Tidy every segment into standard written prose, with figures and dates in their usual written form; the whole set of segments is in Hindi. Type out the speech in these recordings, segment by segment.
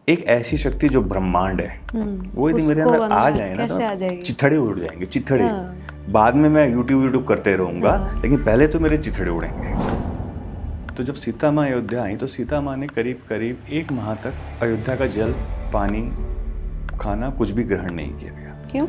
एक ऐसी शक्ति जो ब्रह्मांड है वो यदि मेरे अंदर आ जाए ना तो चिथड़े उड़ जाएंगे, चिथड़े। बाद में मैं यूट्यूब करते रहूंगा, लेकिन पहले तो मेरे चिथड़े उड़ेंगे। तो जब सीता माँ अयोध्या आई तो सीता माँ ने करीब करीब 1 माह तक अयोध्या का जल, पानी, खाना कुछ भी ग्रहण नहीं किया गया। क्यों?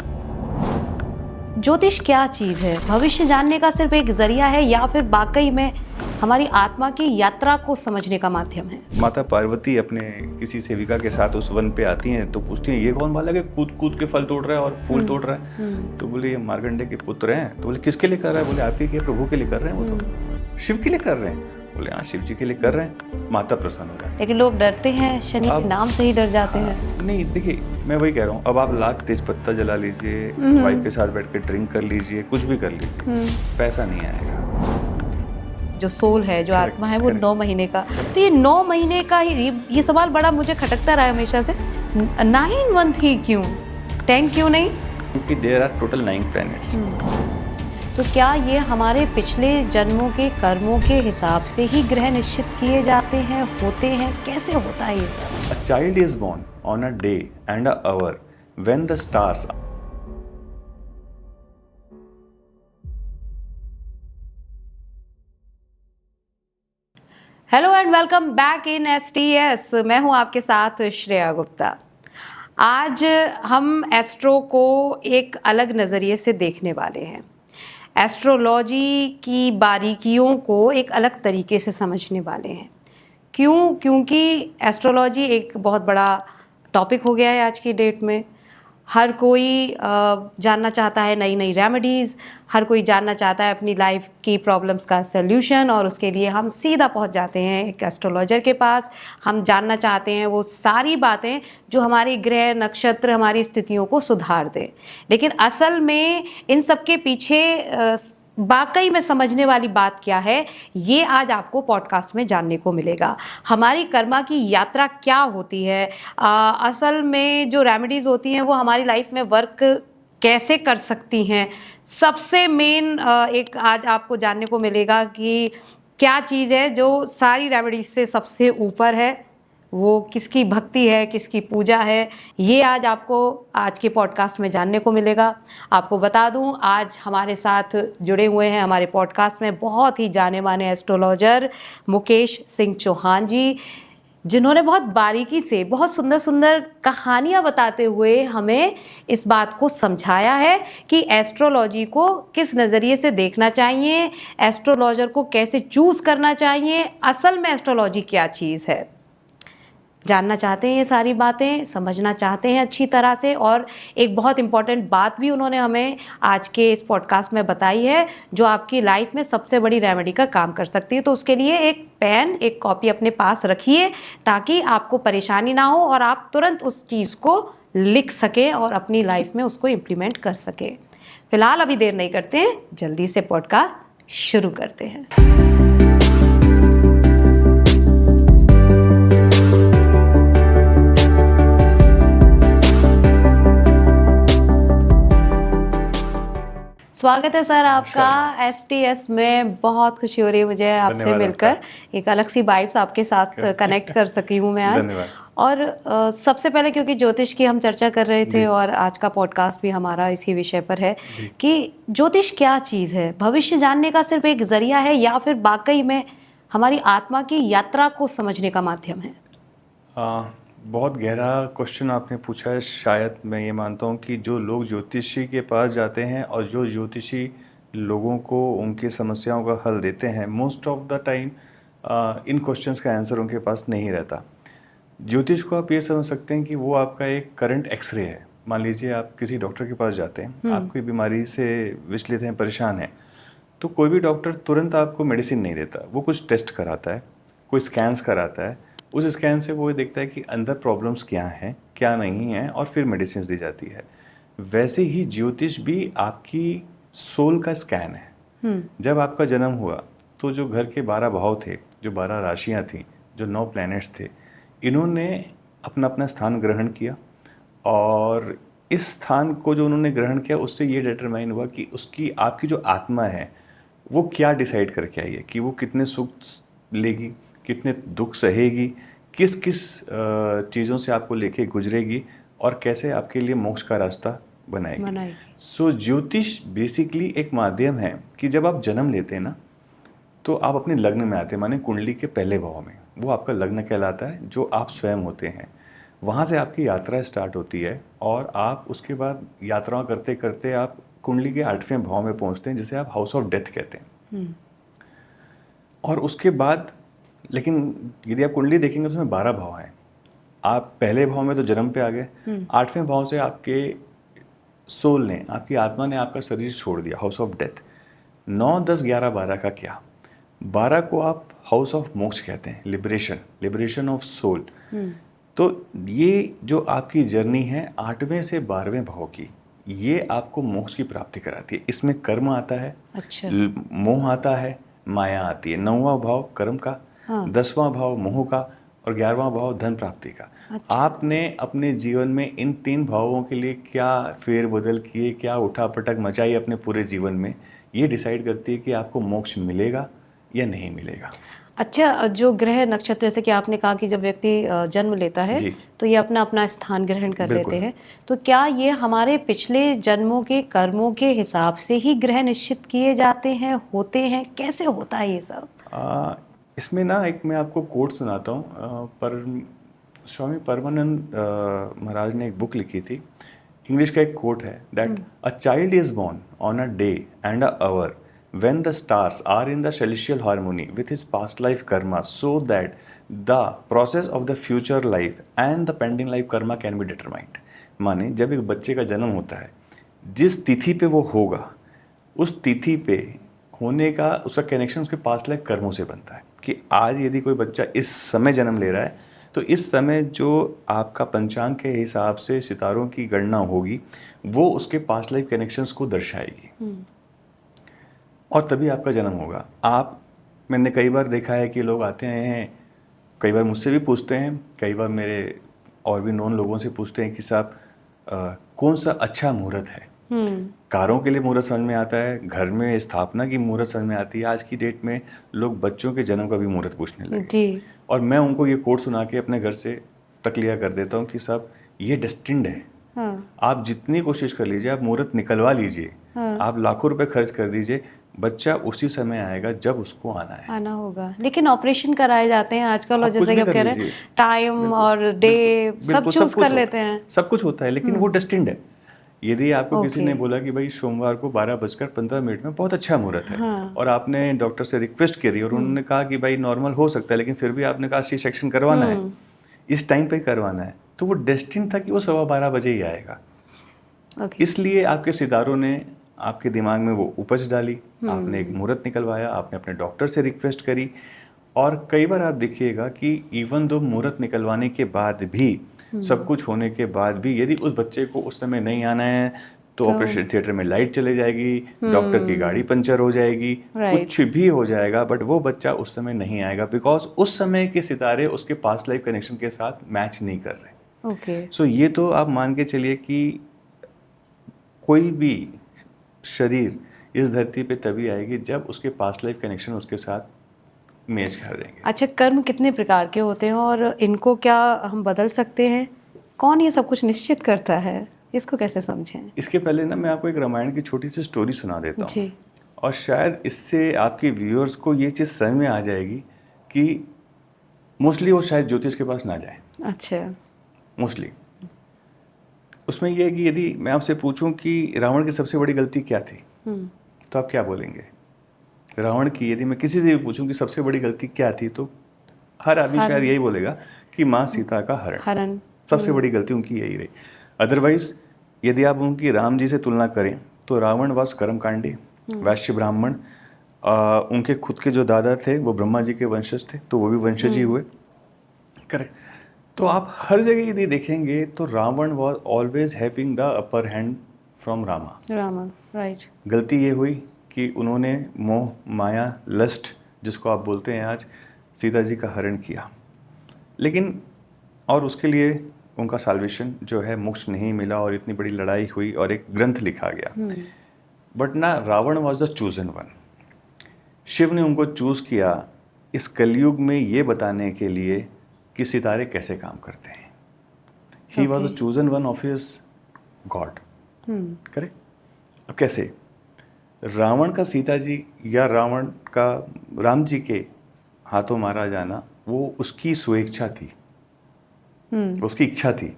ज्योतिष क्या चीज है? भविष्य जानने का सिर्फ एक जरिया है या फिर वाकई में हमारी आत्मा की यात्रा को समझने का माध्यम है? माता पार्वती अपने किसी सेविका के साथ उस वन पे आती हैं तो पूछती हैं, ये कौन बालक है कूद कूद के फल तोड़ रहा है और फूल तोड़ रहा है? तो बोले ये मार्कंडे के पुत्र हैं। तो बोले किसके लिए कर रहा है? बोले आप ही के प्रभु के लिए कर रहे हैं। वो तो शिव के लिए कर रहे हैं। बोले हाँ शिव जी के लिए कर रहे हैं। माता प्रसन्न हो जाए। लेकिन लोग डरते हैं, शनि के नाम से ही डर जाते हैं। नहीं देखिए, मैं वही कह रहा हूँ, अब आप लाख तेज पत्ता जला लीजिए, वाइफ के साथ बैठ के ड्रिंक कर लीजिए, कुछ भी कर लीजिए, पैसा नहीं आएगा। जो सोल है, जो आत्मा है, वो 9 महीने का। तो ये 9 महीने का ही ये सवाल बड़ा मुझे खटकता रहा है हमेशा से। 9 मंथ ही क्यों, 10 क्यों नहीं? क्योंकि देयर आर टोटल 9 प्लैनेट्स। तो क्या ये हमारे पिछले जन्मों के कर्मों के हिसाब से ही ग्रह निश्चित किए जाते हैं, होते हैं? कैसे होता है ये सब? A child is born on a day and a hour when the stars hello and welcome back in STS। मैं हूं आपके साथ श्रेया गुप्ता। आज हम एस्ट्रो को एक अलग नज़रिए से देखने वाले हैं। एस्ट्रोलॉजी की बारीकियों को एक अलग तरीके से समझने वाले हैं। क्यों? क्योंकि एस्ट्रोलॉजी एक बहुत बड़ा टॉपिक हो गया है आज की डेट में। हर कोई जानना चाहता है नई नई रेमेडीज़, हर कोई जानना चाहता है अपनी लाइफ की प्रॉब्लम्स का सल्यूशन, और उसके लिए हम सीधा पहुंच जाते हैं एक एस्ट्रोलॉजर के पास। हम जानना चाहते हैं वो सारी बातें जो हमारी ग्रह, नक्षत्र, हमारी स्थितियों को सुधार दें। लेकिन असल में इन सब के पीछे वाकई में समझने वाली बात क्या है, ये आज आपको पॉडकास्ट में जानने को मिलेगा। हमारी कर्मा की यात्रा क्या होती है, असल में जो रेमेडीज़ होती हैं वो हमारी लाइफ में वर्क कैसे कर सकती हैं। सबसे मेन एक आज आपको जानने को मिलेगा कि क्या चीज़ है जो सारी रेमेडीज़ से सबसे ऊपर है, वो किसकी भक्ति है, किसकी पूजा है, ये आज आपको आज के पॉडकास्ट में जानने को मिलेगा। आपको बता दूं, आज हमारे साथ जुड़े हुए हैं हमारे पॉडकास्ट में बहुत ही जाने माने एस्ट्रोलॉजर मुकेश सिंह चौहान जी, जिन्होंने बहुत बारीकी से बहुत सुंदर सुंदर कहानियाँ बताते हुए हमें इस बात को समझाया है कि एस्ट्रोलॉजी को किस नज़रिए से देखना चाहिए, एस्ट्रोलॉजर को कैसे चूज़ करना चाहिए, असल में एस्ट्रोलॉजी क्या चीज़ है। जानना चाहते हैं ये सारी बातें, समझना चाहते हैं अच्छी तरह से। और एक बहुत इम्पॉर्टेंट बात भी उन्होंने हमें आज के इस पॉडकास्ट में बताई है जो आपकी लाइफ में सबसे बड़ी रेमेडी का काम कर सकती है। तो उसके लिए एक पेन, एक कॉपी अपने पास रखिए ताकि आपको परेशानी ना हो और आप तुरंत उस चीज़ को लिख सकें और अपनी लाइफ में उसको इम्प्लीमेंट कर सकें। फिलहाल अभी देर नहीं करते हैं, जल्दी से पॉडकास्ट शुरू करते हैं। स्वागत है सर आपका STS में। बहुत खुशी हो रही है मुझे आपसे मिलकर। एक अलग सी वाइब्स आपके साथ कनेक्ट कर सकी हूँ मैं आज। और सबसे पहले क्योंकि ज्योतिष की हम चर्चा कर रहे थे और आज का पॉडकास्ट भी हमारा इसी विषय पर है कि ज्योतिष क्या चीज़ है, भविष्य जानने का सिर्फ एक जरिया है या फिर वाकई में हमारी आत्मा की यात्रा को समझने का माध्यम है? बहुत गहरा क्वेश्चन आपने पूछा है। शायद मैं ये मानता हूँ कि जो लोग ज्योतिषी के पास जाते हैं और जो ज्योतिषी लोगों को उनकी समस्याओं का हल देते हैं, most of the time in questions का आंसर उनके पास नहीं रहता। ज्योतिष को आप ये समझ सकते हैं कि वो आपका एक करंट एक्सरे है। मान लीजिए आप किसी डॉक्टर के पास जाते हैं, आप कोई बीमारी से विचलित हैं, परेशान हैं, तो कोई भी डॉक्टर तुरंत आपको मेडिसिन नहीं देता। वो कुछ टेस्ट कराता है, कोई स्कैन्स कराता है, उस स्कैन से वो देखता है कि अंदर प्रॉब्लम्स क्या हैं, क्या नहीं हैं, और फिर मेडिसिन दी जाती है। वैसे ही ज्योतिष भी आपकी सोल का स्कैन है। जब आपका जन्म हुआ तो जो घर के 12 भाव थे, जो 12 राशियां थीं, जो 9 प्लैनेट्स थे, इन्होंने अपना अपना स्थान ग्रहण किया और इस स्थान को जो उन्होंने ग्रहण किया उससे ये डिटरमाइन हुआ कि उसकी आपकी जो आत्मा है वो क्या डिसाइड करके आई है कि वो कितने सुख लेगी, कितने दुख सहेगी, किस किस चीज़ों से आपको लेके गुजरेगी और कैसे आपके लिए मोक्ष का रास्ता बनाएगी। सो ज्योतिष बेसिकली एक माध्यम है कि जब आप जन्म लेते हैं ना, तो आप अपने लग्न में आते हैं, माने कुंडली के पहले भाव में, वो आपका लग्न कहलाता है, जो आप स्वयं होते हैं। वहाँ से आपकी यात्रा स्टार्ट होती है और आप उसके बाद यात्रा करते करते आप कुंडली के 8वें भाव में पहुँचते हैं, जिसे आप हाउस ऑफ डेथ कहते हैं। और उसके बाद, लेकिन यदि आप कुंडली देखेंगे तो उसमें 12 भाव हैं। आप पहले भाव में तो जन्म पे आ गए, 8वें भाव से आपके सोल ने, आपकी आत्मा ने आपका शरीर छोड़ दिया, हाउस ऑफ डेथ। 9, 10, 11, 12 का क्या, 12 को आप हाउस ऑफ मोक्ष कहते हैं, लिबरेशन ऑफ सोल। तो ये जो आपकी जर्नी है 8वें से 12वें भाव की, ये आपको मोक्ष की प्राप्ति कराती है। इसमें कर्म आता है, अच्छा, मोह आता है, माया आती है। 9वां भाव कर्म का, 10वां भाव मोह का और 11वां भाव धन प्राप्ति का। अच्छा। आपने अपने जीवन में इन 3 भावों के लिए क्या फेरबदल किए, क्या उठापटक मचाई अपने पूरे जीवन में, ये डिसाइड करती है कि आपको मोक्ष मिलेगा या नहीं मिलेगा। अच्छा, जो ग्रह नक्षत्र, जैसे कि आपने कहा कि जब व्यक्ति जन्म लेता है तो ये अपना अपना स्थान ग्रहण कर लेते हैं, तो क्या ये हमारे पिछले जन्मों के कर्मों के हिसाब से ही ग्रह निश्चित किए जाते हैं, होते हैं, कैसे होता है ये सब? इसमें ना एक मैं आपको कोट सुनाता हूँ। पर स्वामी परमानंद महाराज ने एक बुक लिखी थी, इंग्लिश का एक कोट है, that a child is born on a day and a hour when the stars are in the celestial harmony with his past life karma, so that the process of the future life and the pending life karma can be determined। माने जब एक बच्चे का जन्म होता है, जिस तिथि पे वो होगा, उस तिथि पे होने का उसका कनेक्शन उसके पास्ट लाइफ कर्मों से बनता है। कि आज यदि कोई बच्चा इस समय जन्म ले रहा है, तो इस समय जो आपका पंचांग के हिसाब से सितारों की गणना होगी, वो उसके पास्ट लाइफ कनेक्शंस को दर्शाएगी और तभी आपका जन्म होगा। मैंने कई बार देखा है कि लोग आते हैं, कई बार मुझसे भी पूछते हैं, कई बार मेरे और भी नॉन लोगों से पूछते हैं कि साहब कौन सा अच्छा मुहूर्त है। कारों के लिए मुहूर्त समझ में आता है, घर में स्थापना की मुहूर्त समझ में आती है। आज की डेट में लोग बच्चों के जन्म का भी मुहूर्त पूछने लगे और मैं उनको ये कोड सुना के अपने घर से तकलिया कर देता हूँ कि साहब ये डेस्टिन्ड है। आप जितनी कोशिश कर लीजिए, आप मुहूर्त निकलवा लीजिए, आप लाखों रुपए खर्च कर दीजिए, बच्चा उसी समय आएगा जब उसको आना होगा। लेकिन ऑपरेशन कराए जाते हैं आजकल, और जैसे कि आप कह रहे हैं टाइम और डे सब चूज कर लेते हैं, सब कुछ होता है, लेकिन वो डेस्टिन्ड है। यदि आपको किसी ने बोला कि भाई सोमवार को 12:15 में बहुत अच्छा मुहूर्त है, और आपने डॉक्टर से रिक्वेस्ट करी और उन्होंने कहा कि भाई नॉर्मल हो सकता है, लेकिन फिर भी आपने कहा सी सेक्शन करवाना है, इस टाइम पे करवाना है, तो वो डेस्टिन था कि वो 12:15 बजे ही आएगा। इसलिए आपके सितारों ने आपके दिमाग में वो उपज डाली, आपने एक मुहूर्त निकलवाया, आपने अपने डॉक्टर से रिक्वेस्ट करी। और कई बार आप देखिएगा कि इवन दो मुहूर्त निकलवाने के बाद भी, सब कुछ होने के बाद भी, यदि उस बच्चे को उस समय नहीं आना है तो ऑपरेशन थिएटर में लाइट चले जाएगी, डॉक्टर की गाड़ी पंचर हो जाएगी, कुछ भी हो जाएगा, बट वो बच्चा उस समय नहीं आएगा, बिकॉज उस समय के सितारे उसके पास्ट लाइफ कनेक्शन के साथ मैच नहीं कर रहे। सो ये तो आप मान के चलिए कि कोई भी शरीर इस धरती पे तभी आएगी जब उसके पास्ट लाइफ कनेक्शन उसके साथ मैच कर देंगे। अच्छा, कर्म कितने प्रकार के होते हैं और इनको क्या हम बदल सकते हैं? कौन ये सब कुछ निश्चित करता है? इसको कैसे समझें? इसके पहले ना मैं आपको एक रामायण की छोटी सी स्टोरी सुना देता हूँ, और शायद इससे आपके व्यूअर्स को ये चीज़ समझ में आ जाएगी कि मोस्टली वो शायद ज्योतिष के पास ना जाए। अच्छा। मोस्टली उसमें ये है कि यदि मैं आपसे पूछूं कि रावण की सबसे बड़ी गलती क्या थी, तो आप क्या बोलेंगे? रावण की यदि मैं किसी से भी पूछूं कि सबसे बड़ी गलती क्या थी, तो हर आदमी शायद यही बोलेगा कि माँ सीता का हरण। सबसे बड़ी गलती उनकी यही रही। अदरवाइज यदि आप उनकी राम जी से तुलना करें तो रावण वास कर्मकांडी, वैश्य ब्राह्मण, उनके खुद के जो दादा थे वो ब्रह्मा जी के वंशज थे, तो वो भी वंशज ही हुए। करेक्ट। तो आप हर जगह यदि देखेंगे तो Ravan was always having the upper hand from Rama, right. गलती ये हुई कि उन्होंने मोह, माया, लस्ट जिसको आप बोलते हैं आज, सीता जी का हरण किया, लेकिन और उसके लिए उनका साल्वेशन जो है मोक्ष नहीं मिला, और इतनी बड़ी लड़ाई हुई और एक ग्रंथ लिखा गया। बट ना, Ravan was the chosen one. Shiv ने उनको चूज किया इस कलयुग में ये बताने के लिए कि सितारे कैसे काम करते हैं। ही was the chosen one of his God, correct. अब कैसे रावण का सीता जी या रावण का राम जी के हाथों मारा जाना वो उसकी स्वेच्छा थी, उसकी इच्छा थी।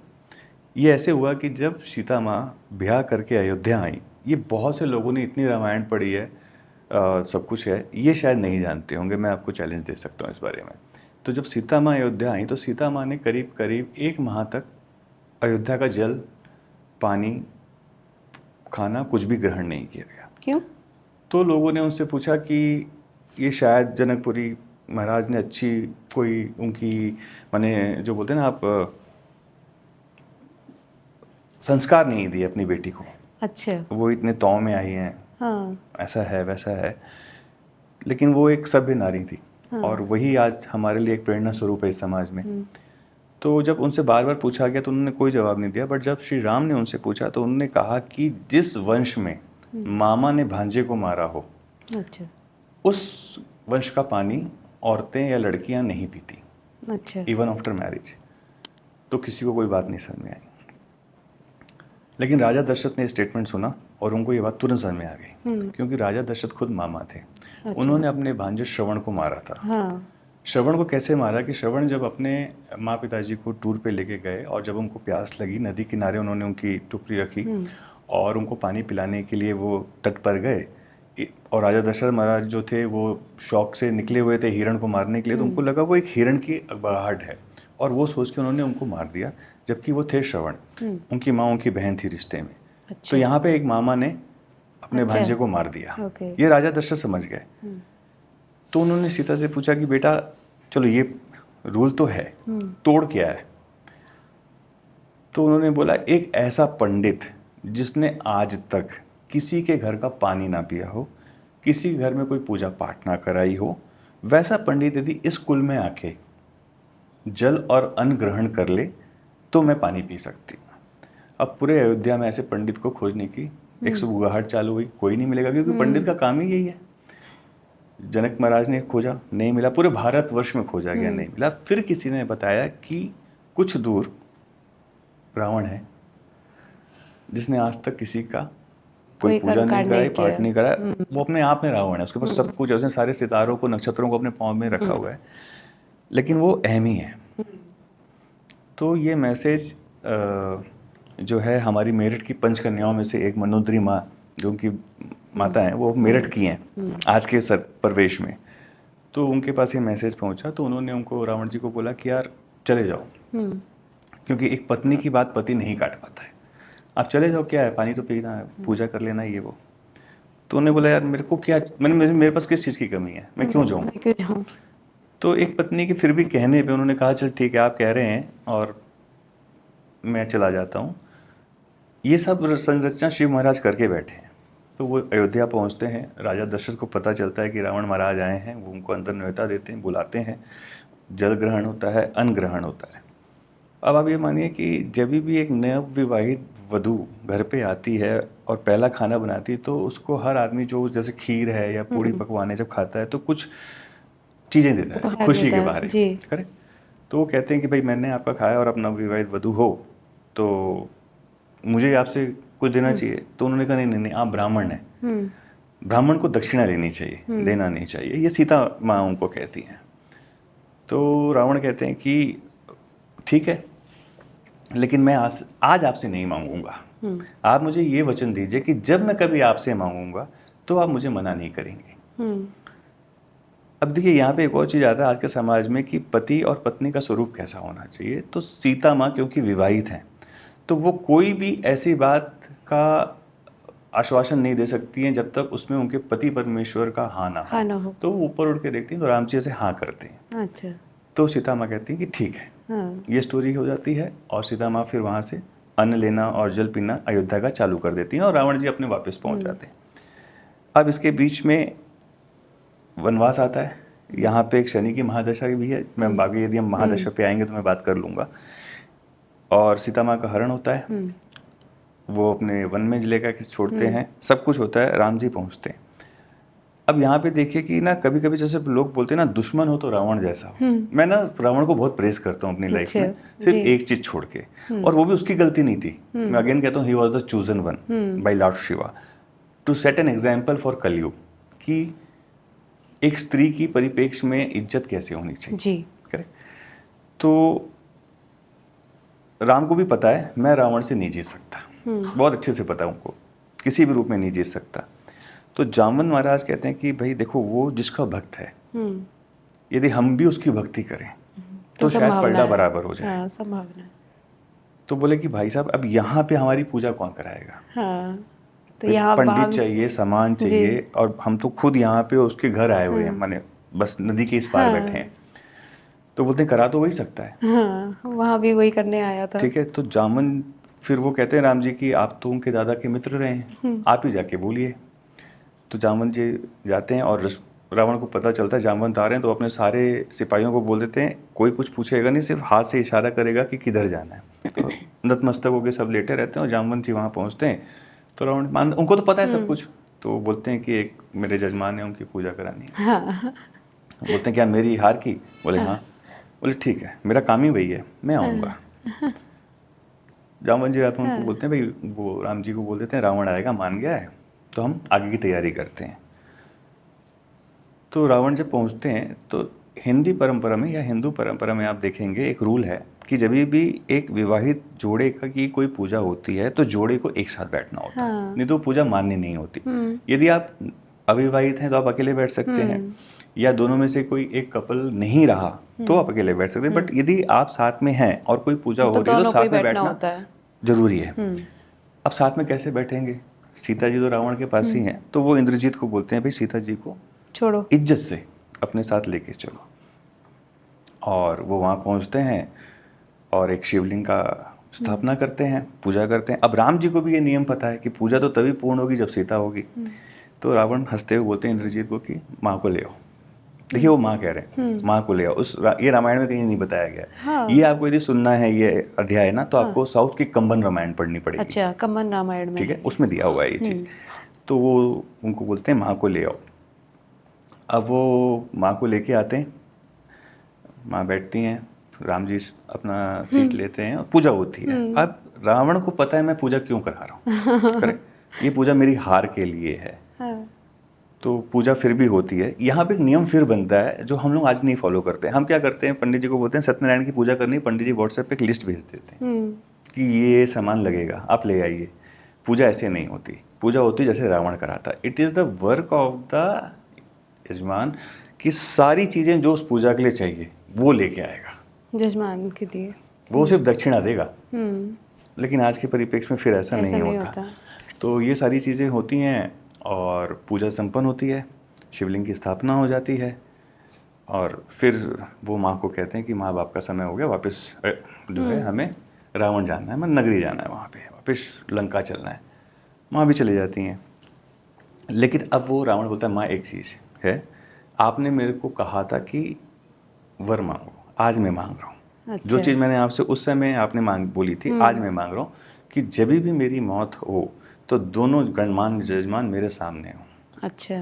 ये ऐसे हुआ कि जब सीता माँ ब्याह करके अयोध्या आई, ये बहुत से लोगों ने इतनी रामायण पढ़ी है, सब कुछ है, ये शायद नहीं जानते होंगे, मैं आपको चैलेंज दे सकता हूँ इस बारे में। तो जब सीता माँ अयोध्या आई तो सीता माँ ने करीब करीब 1 माह तक अयोध्या का जल, पानी, खाना कुछ भी ग्रहण नहीं किया गया। क्यों? तो लोगों ने उनसे पूछा कि ये शायद जनकपुरी महाराज ने अच्छी कोई उनकी, माने जो बोलते हैं ना आप, संस्कार नहीं दिए अपनी बेटी को। अच्छा। वो इतने तौं में आई हैं, हाँ। ऐसा है वैसा है, लेकिन वो एक सभ्य नारी थी। और वही आज हमारे लिए एक प्रेरणा स्वरूप है इस समाज में। तो जब उनसे बार बार पूछा गया तो उन्होंने कोई जवाब नहीं दिया, बट जब श्री राम ने उनसे पूछा तो उन्होंने कहा कि जिस वंश में मामा ने भांजे को मारा हो, अच्छा, उस वंश का पानी औरतें या लड़कियां नहीं पीती, अच्छा। Even after marriage. तो किसी को कोई बात नहीं समझ में आई, लेकिन राजा दशरथ ने स्टेटमेंट सुना और उनको ये बात तुरंत समझ में आ गई, क्योंकि राजा दशरथ खुद मामा थे। उन्होंने अपने भांजे श्रवण को मारा था। हाँ। श्रवण को कैसे मारा कि श्रवण जब अपने माँ पिताजी को टूर पे लेके गए और जब उनको प्यास लगी, नदी किनारे उन्होंने उनकी टुकड़ी रखी और उनको पानी पिलाने के लिए वो तट पर गए, और राजा दशरथ महाराज जो थे वो शौक से निकले हुए थे हिरण को मारने के लिए, तो उनको लगा वो एक हिरण की अगबड़ाहट है और वो सोच के उन्होंने उनको मार दिया, जबकि वो थे श्रवण, उनकी माँ उनकी बहन थी रिश्ते में। अच्छा। तो यहाँ पे एक मामा ने अपने भांजे को मार दिया। ओके। ये राजा दशरथ समझ गए। तो उन्होंने सीता से पूछा कि बेटा चलो ये रूल तो है, तोड़ क्या है? तो उन्होंने बोला एक ऐसा पंडित जिसने आज तक किसी के घर का पानी ना पिया हो, किसी घर में कोई पूजा पाठ ना कराई हो, वैसा पंडित यदि इस कुल में आके जल और अन्न ग्रहण कर ले तो मैं पानी पी सकती हूँ। अब पूरे अयोध्या में ऐसे पंडित को खोजने की एक सुगुगाहट चालू हुई, कोई नहीं मिलेगा, क्योंकि पंडित का काम ही यही है। जनक महाराज ने खोजा, नहीं मिला, पूरे भारतवर्ष में खोजा गया, नहीं मिला। फिर किसी ने बताया कि कुछ दूर रावण है जिसने आज तक किसी का कोई पूजा नहीं कराई, पाठ नहीं कराया, वो अपने आप में रावण है, उसके पास सब कुछ है, उसने सारे सितारों को, नक्षत्रों को अपने पाँव में रखा हुआ है, लेकिन वो अहमी है। तो ये मैसेज जो है हमारी मेरठ की पंचकन्याओं में से एक मनोदरी माँ जो उनकी माता हैं, वो मेरठ की हैं आज के परिवेश में। तो उनके पास ये मैसेज पहुंचा, तो उन्होंने उनको, रावण जी को बोला कि यार चले जाओ, क्योंकि एक पत्नी की बात पति नहीं काट पाता है, आप चले जाओ, क्या है, पानी तो पीना है, पूजा कर लेना, ये वो। तो उन्होंने बोला यार मेरे को क्या, मेरे पास किस चीज़ की कमी है, मैं क्यों जाऊँ? तो एक पत्नी के फिर भी कहने पे उन्होंने कहा चल ठीक है आप कह रहे हैं और मैं चला जाता हूँ। ये सब संरचना शिव महाराज करके बैठे हैं। तो वो अयोध्या पहुँचते हैं, राजा दशरथ को पता चलता है कि रावण महाराज आए हैं, वो उनको अंदर न्योता देते हैं, बुलाते हैं, जल ग्रहण होता है, अन्न ग्रहण होता है। अब आप ये मानिए कि जब भी एक नव विवाहित वधू घर पे आती है और पहला खाना बनाती है तो उसको हर आदमी जो जैसे खीर है या पूड़ी पकवाने जब खाता है तो कुछ चीज़ें देता है खुशी के बाहर, करेक्ट। तो वो कहते हैं कि भाई मैंने आपका खाया और आप नवविवाहित वधू हो तो मुझे आपसे कुछ देना चाहिए। तो उन्होंने कहा नहीं नहीं आप ब्राह्मण हैं, ब्राह्मण को दक्षिणा लेनी चाहिए, देना नहीं चाहिए, ये सीता माँ उनको कहती हैं। तो रावण कहते हैं कि ठीक है, लेकिन मैं आज आपसे नहीं मांगूंगा, आप मुझे ये वचन दीजिए कि जब मैं कभी आपसे मांगूंगा तो आप मुझे मना नहीं करेंगे। अब देखिए यहाँ पे एक और चीज़ आता है आज के समाज में कि पति और पत्नी का स्वरूप कैसा होना चाहिए। तो सीता माँ क्योंकि विवाहित हैं तो वो कोई भी ऐसी बात का आश्वासन नहीं दे सकती हैं जब तक उसमें उनके पति परमेश्वर का हाँ ना हो। तो वो ऊपर उठ के देखती हैं तो राम जी से हाँ करते हैं। अच्छा। तो सीता माँ कहती हैं कि ठीक है, ये स्टोरी हो जाती है और सीता माँ फिर वहाँ से अन्न लेना और जल पीना अयोध्या का चालू कर देती हैं और रावण जी अपने वापस पहुँच जाते हैं। अब इसके बीच में वनवास आता है, यहाँ पे एक शनि की महादशा भी है, मैं बाकी यदि हम महादशा पे आएंगे तो मैं बात कर लूँगा। और सीता माँ का हरण होता है, वो अपने वन में लेकर के छोड़ते हैं, सब कुछ होता है, राम जी पहुँचते हैं। अब यहाँ पे देखिए कि ना कभी कभी जैसे लोग बोलते हैं ना दुश्मन हो तो रावण जैसा हो। मैं ना रावण को बहुत प्रेज करता हूँ अपनी लाइफ अच्छा, में, सिर्फ जी। एक चीज छोड़ के, और वो भी उसकी गलती नहीं थी। मैं अगेन कहता हूँ he was the chosen one by Lord Shiva to set an example for Kaliyug कि एक स्त्री की परिप्रेक्ष्य में इज्जत कैसे होनी चाहिए। जी। करेक्ट। तो राम को भी पता है मैं रावण से नहीं जीत सकता, बहुत अच्छे से पता है उनको, किसी भी रूप में नहीं जीत सकता। तो जामवंत महाराज कहते हैं कि भाई देखो वो जिसका भक्त है, यदि हम भी उसकी भक्ति करें तो शायद संभावना पलड़ा है। बराबर हो जाए। हाँ, संभावना है। तो बोले कि भाई साहब अब यहाँ पे हमारी पूजा कौन कराएगा? हाँ, तो भाई यहाँ पंडित चाहिए, सामान जी। चाहिए, और हम तो खुद यहाँ पे उसके घर आए हुए हैं, माने बस नदी के इस पार बैठे हैं। तो बोलते हैं करा तो वही सकता है। हाँ, वहाँ भी वही करने आया था। ठीक है। तो जामन फिर वो कहते हैं राम जी की आप तो उनके दादा के मित्र रहे हैं, आप ही जाके बोलिए। तो जामवंत जी जाते हैं और रावण को पता चलता है जामवंत आ रहे हैं, तो अपने सारे सिपाहियों को बोल देते हैं कोई कुछ पूछेगा नहीं, सिर्फ हाथ से इशारा करेगा कि किधर जाना है। तो नतमस्तक होकर सब लेटे रहते हैं और जामवंत जी वहाँ पहुँचते हैं। तो रावण मान, उनको तो पता है सब कुछ, तो बोलते हैं कि एक मेरे जजमान है उनकी पूजा करानी है। हाँ। बोलते हैं क्या मेरी हार की? बोले हाँ। बोले ठीक है, मेरा काम ही वही है, मैं आऊँगा। जामवंत जी रात में उनको बोलते हैं भाई वो राम जी को बोल देते हैं रावण आएगा, मान गया है, तो हम आगे की तैयारी करते हैं। तो रावण जब पहुंचते हैं तो हिंदी परंपरा में या हिंदू परंपरा में आप देखेंगे एक रूल है कि जब भी एक विवाहित जोड़े की कोई पूजा होती है तो जोड़े को एक साथ बैठना होता है, नहीं तो पूजा मान्य नहीं होती। यदि आप अविवाहित हैं तो आप अकेले बैठ सकते हैं, या दोनों में से कोई एक कपल नहीं रहा तो आप अकेले बैठ सकते हैं। बट यदि आप साथ में हैं और कोई पूजा हो रही है तो साथ में बैठना जरूरी है। अब साथ में कैसे बैठेंगे? सीता जी तो रावण के पास ही हैं, तो वो इंद्रजीत को बोलते हैं भाई सीता जी को छोड़ो, इज्जत से अपने साथ लेके चलो। और वो वहाँ पहुँचते हैं और एक शिवलिंग का स्थापना करते हैं, पूजा करते हैं। अब राम जी को भी ये नियम पता है कि पूजा तो तभी पूर्ण होगी जब सीता होगी। तो रावण हंसते हुए बोलते हैं इंद्रजीत को कि माँ को ले आओ। देखिए वो माँ कह रहे हैं, माँ को ले आओ। ये रामायण में कहीं नहीं बताया गया है। हाँ। ये आपको यदि सुनना है ये अध्याय ना, तो आपको साउथ की कंबन रामायण पढ़नी पड़ेगी। अच्छा, कंबन रामायण में, ठीक है, उसमें दिया हुआ है ये चीज़। तो वो उनको बोलते हैं माँ को ले आओ। अब वो माँ को लेके आते हैं, माँ बैठती हैं, राम जी अपना सीट लेते हैं और पूजा होती है। अब रावण को पता है मैं पूजा क्यों करा रहा हूँ, करेक्ट, ये पूजा मेरी हार के लिए है। हाँ। तो पूजा फिर भी होती है। यहाँ पे एक नियम फिर बनता है जो हम लोग आज नहीं फॉलो करते। हम क्या करते हैं, पंडित जी को बोलते हैं सत्यनारायण की पूजा करनी, पंडित जी व्हाट्सएप पे एक लिस्ट भेज देते हैं कि ये सामान लगेगा आप ले आइए। पूजा ऐसे नहीं होती, पूजा होती जैसे रावण कराता। It is the work of the यजमान कि सारी चीज़ें जो उस पूजा के लिए चाहिए वो लेके आएगा, जजमान के लिए वो सिर्फ दक्षिणा देगा। लेकिन आज के परिप्रेक्ष्य में फिर ऐसा नहीं होता। तो ये सारी चीज़ें होती हैं और पूजा संपन्न होती है, शिवलिंग की स्थापना हो जाती है, और फिर वो माँ को कहते हैं कि माँ बाप का समय हो गया, वापस जो है हमें रावण जाना है, मतलब नगरी जाना है, वहाँ पे वापस लंका चलना है। माँ भी चली जाती हैं। लेकिन अब वो रावण बोलता है माँ एक चीज़ है, आपने मेरे को कहा था कि वर मांगो, आज मैं मांग रहा हूँ। अच्छा। जो चीज़ मैंने आपसे उस समय आपने बोली थी, आज मैं मांग रहा हूँ कि जब भी मेरी मौत हो तो दोनों गणमान जजमान मेरे सामने हो। अच्छा।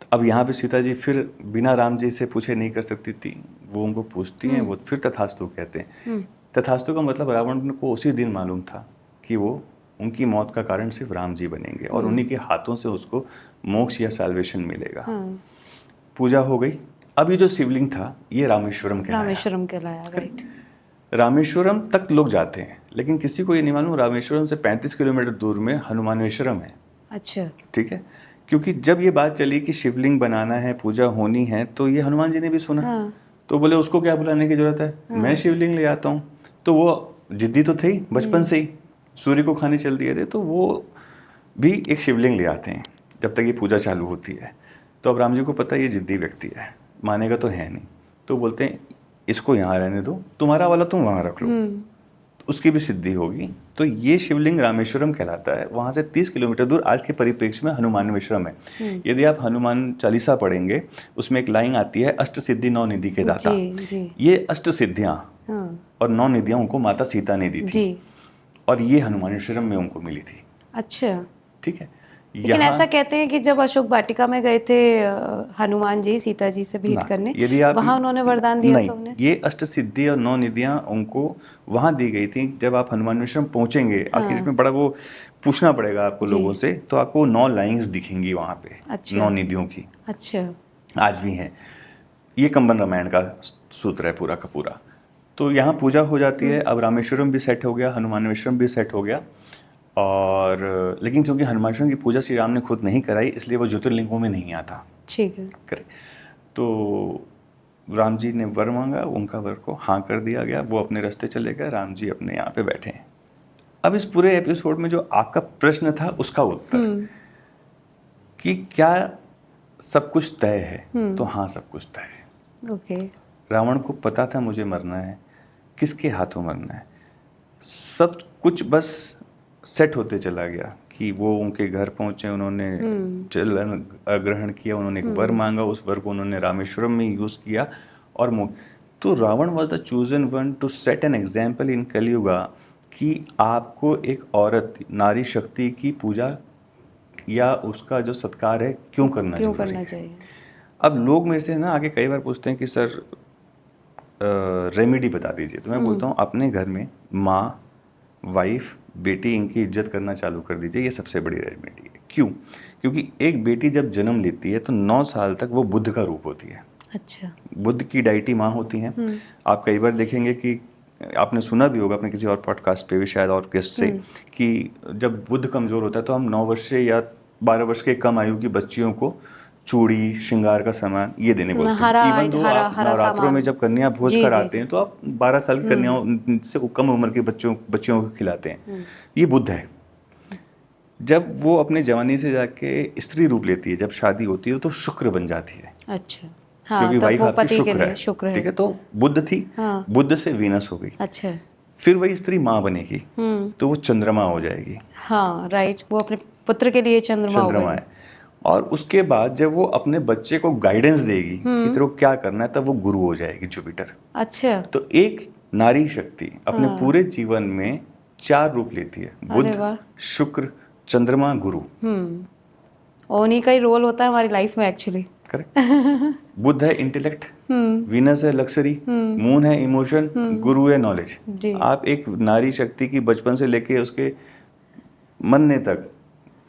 तो अब यहाँ पे सीता जी फिर बिना राम जी से पूछे नहीं कर सकती थी, वो उनको पूछती हैं, वो फिर तथास्तु कहते हैं। तथास्तु का मतलब रावण को उसी दिन मालूम था कि वो उनकी मौत का कारण सिर्फ राम जी बनेंगे और उन्हीं के हाथों से उसको मोक्ष या सैल्वेशन मिलेगा। पूजा हो गई। अब ये जो शिवलिंग था ये रामेश्वरम कहलाया। राइट। रामेश्वरम तक लोग जाते हैं, लेकिन किसी को ये नहीं मालूम रामेश्वरम से 35 किलोमीटर दूर में हनुमानेश्वरम है। अच्छा। ठीक है, क्योंकि जब ये बात चली कि शिवलिंग बनाना है, पूजा होनी है, तो ये हनुमान जी ने भी सुना। तो बोले उसको क्या बुलाने की जरूरत है, मैं शिवलिंग ले आता हूँ। तो वो जिद्दी तो थे बचपन से ही, सूर्य को खाने चल दिए थे, तो वो भी एक शिवलिंग ले आते हैं जब तक ये पूजा चालू होती है। तो अब राम जी को पता है ये जिद्दी व्यक्ति है, मानेगा तो है नहीं, तो बोलते हैं इसको यहाँ रहने दो, तुम्हारा वाला तुम वहाँ रख लो, तो उसकी भी सिद्धि होगी। तो ये शिवलिंग रामेश्वरम कहलाता है। वहाँ से 30 किलोमीटर दूर आज के परिप्रेक्ष्य में हनुमानेश्वरम है। यदि आप हनुमान चालीसा पढ़ेंगे उसमें एक लाइन आती है, अष्ट सिद्धि 9 निधि के दाता। ये अष्ट सिद्धियाँ और 9 निधियाँ उनको माता सीता ने दी थी, और ये हनुमानेश्वरम में उनको मिली थी। अच्छा। ठीक है, लेकिन ऐसा कहते हैं कि जब अशोक वाटिका में गए थे हनुमान जी सीता जी से भेंट करने, यदि आप वहां उन्होंने वरदान दिया नहीं, था उन्हें? ये अष्ट सिद्धि और 9 निधियां उनको वहां दी गई थी। जब आप हनुमान मिश्रम पहुंचेंगे, आज की डेट में बड़ा वो पूछना पड़ेगा आपको लोगों से, तो आपको 9 लाइंस दिखेंगी वहां पे। अच्छा। 9 निधियों की अच्छा। आज भी हैं। ये कंबन रामायण का सूत्र है पूरा का पूरा। तो यहाँ पूजा हो जाती है। अब रामेश्वरम भी सेट हो गया, हनुमान मिश्रम भी सेट हो गया। और लेकिन क्योंकि हनुमानेश्वरम की पूजा श्री राम ने खुद नहीं कराई, इसलिए वो ज्योतिर्लिंगों में नहीं आता। ठीक है। करेक्ट। तो राम जी ने वर मांगा, उनका वर को हाँ कर दिया गया, वो अपने रास्ते चले गए, राम जी अपने यहाँ पे बैठे हैं। अब इस पूरे एपिसोड में जो आपका प्रश्न था उसका उत्तर कि क्या सब कुछ तय है, तो हाँ सब कुछ तय है। ओके। रावण को पता था मुझे मरना है, किसके हाथों मरना है, सब कुछ बस सेट होते चला गया कि वो उनके घर पहुंचे, उन्होंने जल ग्रहण किया, उन्होंने एक वर मांगा, उस वर को उन्होंने रामेश्वरम में यूज किया और तो Ravan was the chosen one to set an example in Kaliyuga कि आपको एक औरत नारी शक्ति की पूजा या उसका जो सत्कार है क्यों करना चाहिए। अब लोग मेरे से ना आगे कई बार पूछते हैं कि सर रेमेडी बता दीजिए, तो मैं बोलता हूँ अपने घर में माँ, वाइफ, बेटी, इनकी इज्जत करना चालू कर दीजिए। ये सबसे बड़ी रेमेडी है। क्यों? क्योंकि एक बेटी जब जन्म लेती है तो 9 साल तक वो बुद्ध का रूप होती है। अच्छा। बुद्ध की डाइटी माँ होती हैं। आप कई बार देखेंगे कि आपने सुना भी होगा अपने किसी और पॉडकास्ट पे भी शायद और गेस्ट से कि जब बुद्ध कमज़ोर होता है तो हम 9 वर्ष या 12 वर्ष के कम आयु की बच्चियों को चूड़ी, श्रृंगार का सामान ये देने बोलते हैं। इवन दो आप नवरात्रों में जब कन्या भोज कराते हैं तो आप 12 साल की कन्याओं से कम उम्र के बच्चियों को खिलाते हैं। ये बुद्ध है। जब वो अपने जवानी से जाके स्त्री रूप लेती है, जब शादी होती है तो शुक्र बन जाती है। अच्छा। हाँ, क्योंकि वाइफ आपकी शुक्र है। ठीक है, तो बुद्ध थी। हाँ। बुद्ध से वीनस हो गई। अच्छा। फिर वही स्त्री माँ बनेगी तो वो चंद्रमा हो जाएगी। हाँ राइट, वो अपने पुत्र के लिए चंद्रमा है। और उसके बाद जब वो अपने बच्चे को गाइडेंस देगी कि तेरे को क्या करना है, तब वो गुरु हो जाएगी, जुपिटर। अच्छा। तो एक नारी शक्ति अपने पूरे जीवन में 4 रूप लेती है, बुध, शुक्र, चंद्रमा, गुरु। और उन्हीं का ही रोल होता है हमारी लाइफ में एक्चुअली। करेक्ट। बुध है इंटेलेक्ट, वीनस है लक्सरी, मून है इमोशन, गुरु है नॉलेज। आप एक नारी शक्ति की बचपन से लेके उसके मरने तक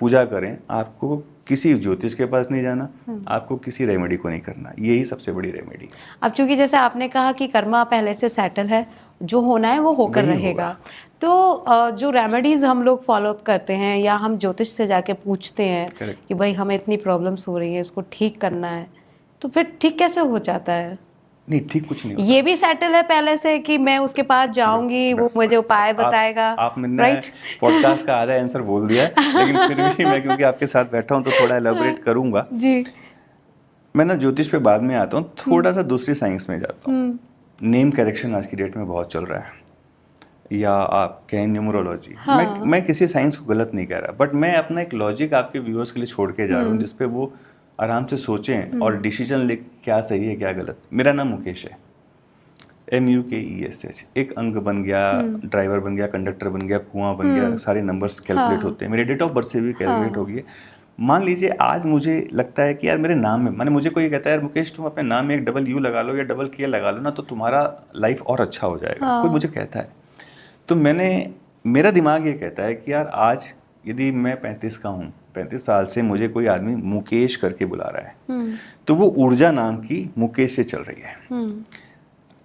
पूजा करें, आपको किसी ज्योतिष के पास नहीं जाना, आपको किसी रेमेडी को नहीं करना। यही सबसे बड़ी रेमेडी। अब चूंकि जैसे आपने कहा कि कर्मा पहले से सेटल है, जो होना है वो होकर रहेगा, तो जो रेमेडीज हम लोग फॉलो अप करते हैं या हम ज्योतिष से जाके पूछते हैं कि भाई हमें इतनी प्रॉब्लम्स हो रही है, इसको ठीक करना है, तो फिर ठीक कैसे हो जाता है? नहीं, ठीक कुछ नहीं होता। ये भी सेटल है पहले से कि मैं उसके पास जाऊंगी, वो मुझे उपाय बताएगा। आपने पॉडकास्ट का आधा आंसर बोल दिया है, लेकिन फिर भी मैं क्योंकि आपके साथ बैठा हूं तो थोड़ा एलैबोरेट करूंगा जी। मैं ना ज्योतिष पे बाद में आता हूं, थोड़ा सा दूसरी साइंस में जाता हूं। नेम करेक्शन आज की डेट में बहुत चल रहा है, या आप कहें न्यूमरोलॉजी। मैं किसी साइंस को गलत नहीं कह रहा, बट मैं अपना एक लॉजिक आपके व्यूअर्स के लिए छोड़ के जा रहा हूँ जिसपे वो आराम से सोचें और डिसीजन ले क्या सही है क्या गलत। मेरा नाम मुकेश है, MUKESH। एक अंक बन गया, ड्राइवर बन गया, कंडक्टर बन गया, कुआं बन गया, सारे नंबर्स कैलकुलेट होते हैं। मेरे डेट ऑफ बर्थ से भी कैलकुलेट हो गई। मान लीजिए आज मुझे लगता है कि यार मेरे नाम में, माने मुझे कोई कहता है यार मुकेश तुम अपने नाम में एक डबल U लगा लो या डबल K लगा लो ना, तो तुम्हारा लाइफ और अच्छा हो जाएगा। कोई मुझे कहता है, तो मेरा दिमाग ये कहता है कि यार आज यदि मैं 35 का हूँ, 35 साल से मुझे कोई आदमी मुकेश करके बुला रहा है, तो वो ऊर्जा नाम की मुकेश से चल रही है।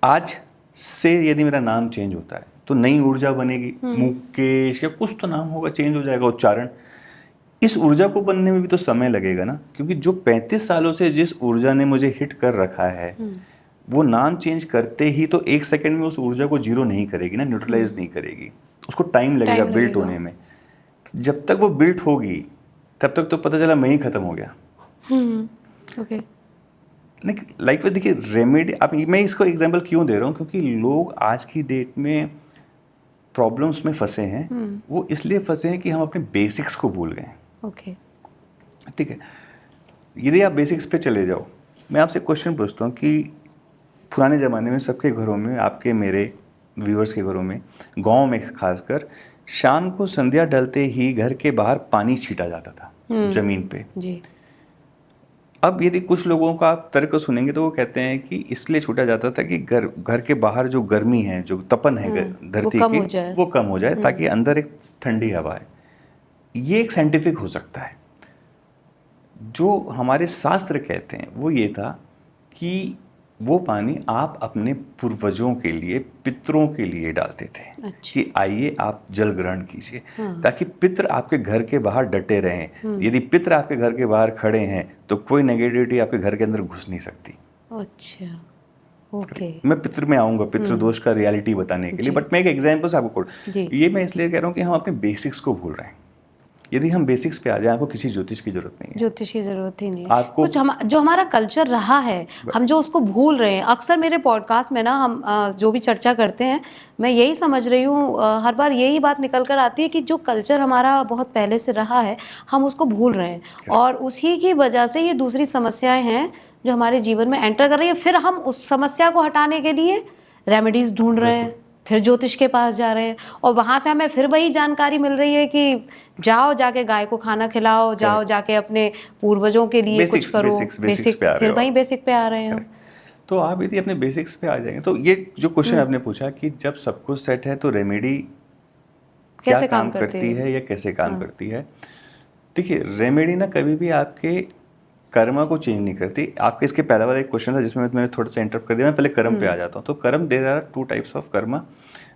आज से यदि मेरा नाम चेंज होता है तो नई ऊर्जा बनेगी, मुकेश या कुछ तो नाम होगा, चेंज हो जाएगा उच्चारण। इस ऊर्जा को बनने में भी तो समय लगेगा ना, क्योंकि जो 35 सालों से जिस ऊर्जा ने मुझे हिट कर रखा है, वो नाम चेंज करते ही तो 1 सेकंड में उस ऊर्जा को जीरो नहीं करेगी ना, न्यूट्रलाइज नहीं करेगी, उसको टाइम लगेगा बिल्ट होने में। जब तक वो बिल्ट होगी तब तक तो पता चला मैं ही खत्म हो गया। ओके। नहीं, लाइक वो देखिए रेमेडी, आप मैं इसको एग्जांपल क्यों दे रहा हूँ, क्योंकि लोग आज की डेट में प्रॉब्लम्स में फंसे हैं। वो इसलिए फंसे हैं कि हम अपने बेसिक्स को भूल गए। ओके, ठीक है। यदि आप बेसिक्स पे चले जाओ, मैं आपसे क्वेश्चन पूछता हूँ कि पुराने ज़माने में सबके घरों में, आपके मेरे व्यूअर्स के घरों में, गांव में खासकर, शाम को संध्या ढलते ही घर के बाहर पानी छीटा जाता था। जमीन पे। जी। अब यदि कुछ लोगों का आप तर्क सुनेंगे तो वो कहते हैं कि इसलिए छूटा जाता था कि घर के बाहर जो गर्मी है, जो तपन है धरती कम की, हो जाए। वो कम हो जाए ताकि अंदर एक ठंडी हवा है। ये एक साइंटिफिक हो सकता है। जो हमारे शास्त्र कहते हैं वो ये था कि वो पानी आप अपने पूर्वजों के लिए, पितरों के लिए डालते थे। अच्छा। कि आइए आप जल ग्रहण कीजिए, ताकि पितर आपके घर के बाहर डटे रहें। यदि पितर आपके घर के बाहर खड़े हैं तो कोई नेगेटिविटी आपके घर के अंदर घुस नहीं सकती। अच्छा, ओके। मैं पितृ में आऊंगा, पितृ दोष का रियलिटी बताने के लिए, बट मैं एक एग्जांपल से आपको कोट, ये मैं इसलिए कह रहा हूँ कि हम अपने बेसिक्स को भूल रहे हैं। यदि हम बेसिक्स पे आ जाए, आपको किसी ज्योतिष की जरूरत नहीं है। ज्योतिष की जरूरत ही नहीं है। आपको कुछ जो हमारा कल्चर रहा है, हम जो उसको भूल रहे हैं। अक्सर मेरे पॉडकास्ट में ना हम जो भी चर्चा करते हैं, मैं यही समझ रही हूँ, हर बार यही बात निकल कर आती है कि जो कल्चर हमारा बहुत पहले से रहा है, हम उसको भूल रहे हैं, और उसी की वजह से ये दूसरी समस्याएं हैं जो हमारे जीवन में एंटर कर रही है। फिर हम उस समस्या को हटाने के लिए रेमेडीज ढूंढ रहे हैं, फिर ज्योतिष के पास जा रहे हैं, और वहां से हमें फिर वही जानकारी मिल रही है कि जाओ जाके गाय को खाना खिलाओ, जाओ जाके अपने पूर्वजों के लिए कुछ करो। बेसिक फिर वही बेसिक पे आ रहे हैं। तो आप यदि अपने बेसिक्स पे आ जाएंगे तो ये जो क्वेश्चन आपने पूछा कि जब सब कुछ सेट है तो रेमेडी कैसे काम करती है या कैसे काम करती है। देखिए, रेमेडी ना कभी भी आपके कर्म को चेंज नहीं करती। आपके इसके पहला वाला एक क्वेश्चन था जिसमें मैंने थोड़ा सा इंटरप्ट कर दिया। मैं पहले कर्म पे आ जाता हूँ। तो कर्म, देयर आर 2 टाइप्स ऑफ कर्म,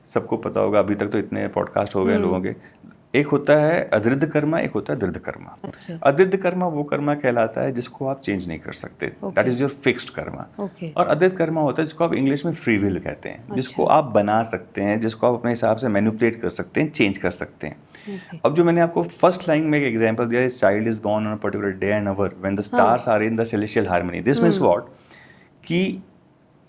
सबको पता होगा। अभी तक तो इतने पॉडकास्ट हो गए लोगों के। एक होता है अदृद्ध कर्म, एक होता है दृढ़ कर्म। अच्छा। अदृद्ध कर्म वो कर्म कहलाता है जिसको आप चेंज नहीं कर सकते, दैट इज योर फिक्स्ड कर्म। और अदृद्ध कर्म होता है जिसको आप इंग्लिश में फ्री विल कहते हैं, जिसको आप बना सकते हैं, जिसको आप अपने हिसाब से मैनिपुलेट कर सकते हैं, चेंज कर सकते हैं। अब जो मैंने आपको फर्स्ट लाइन में एक एग्जांपल दिया, child is born on a particular day and hour when the stars are in the celestial harmony. This means what, कि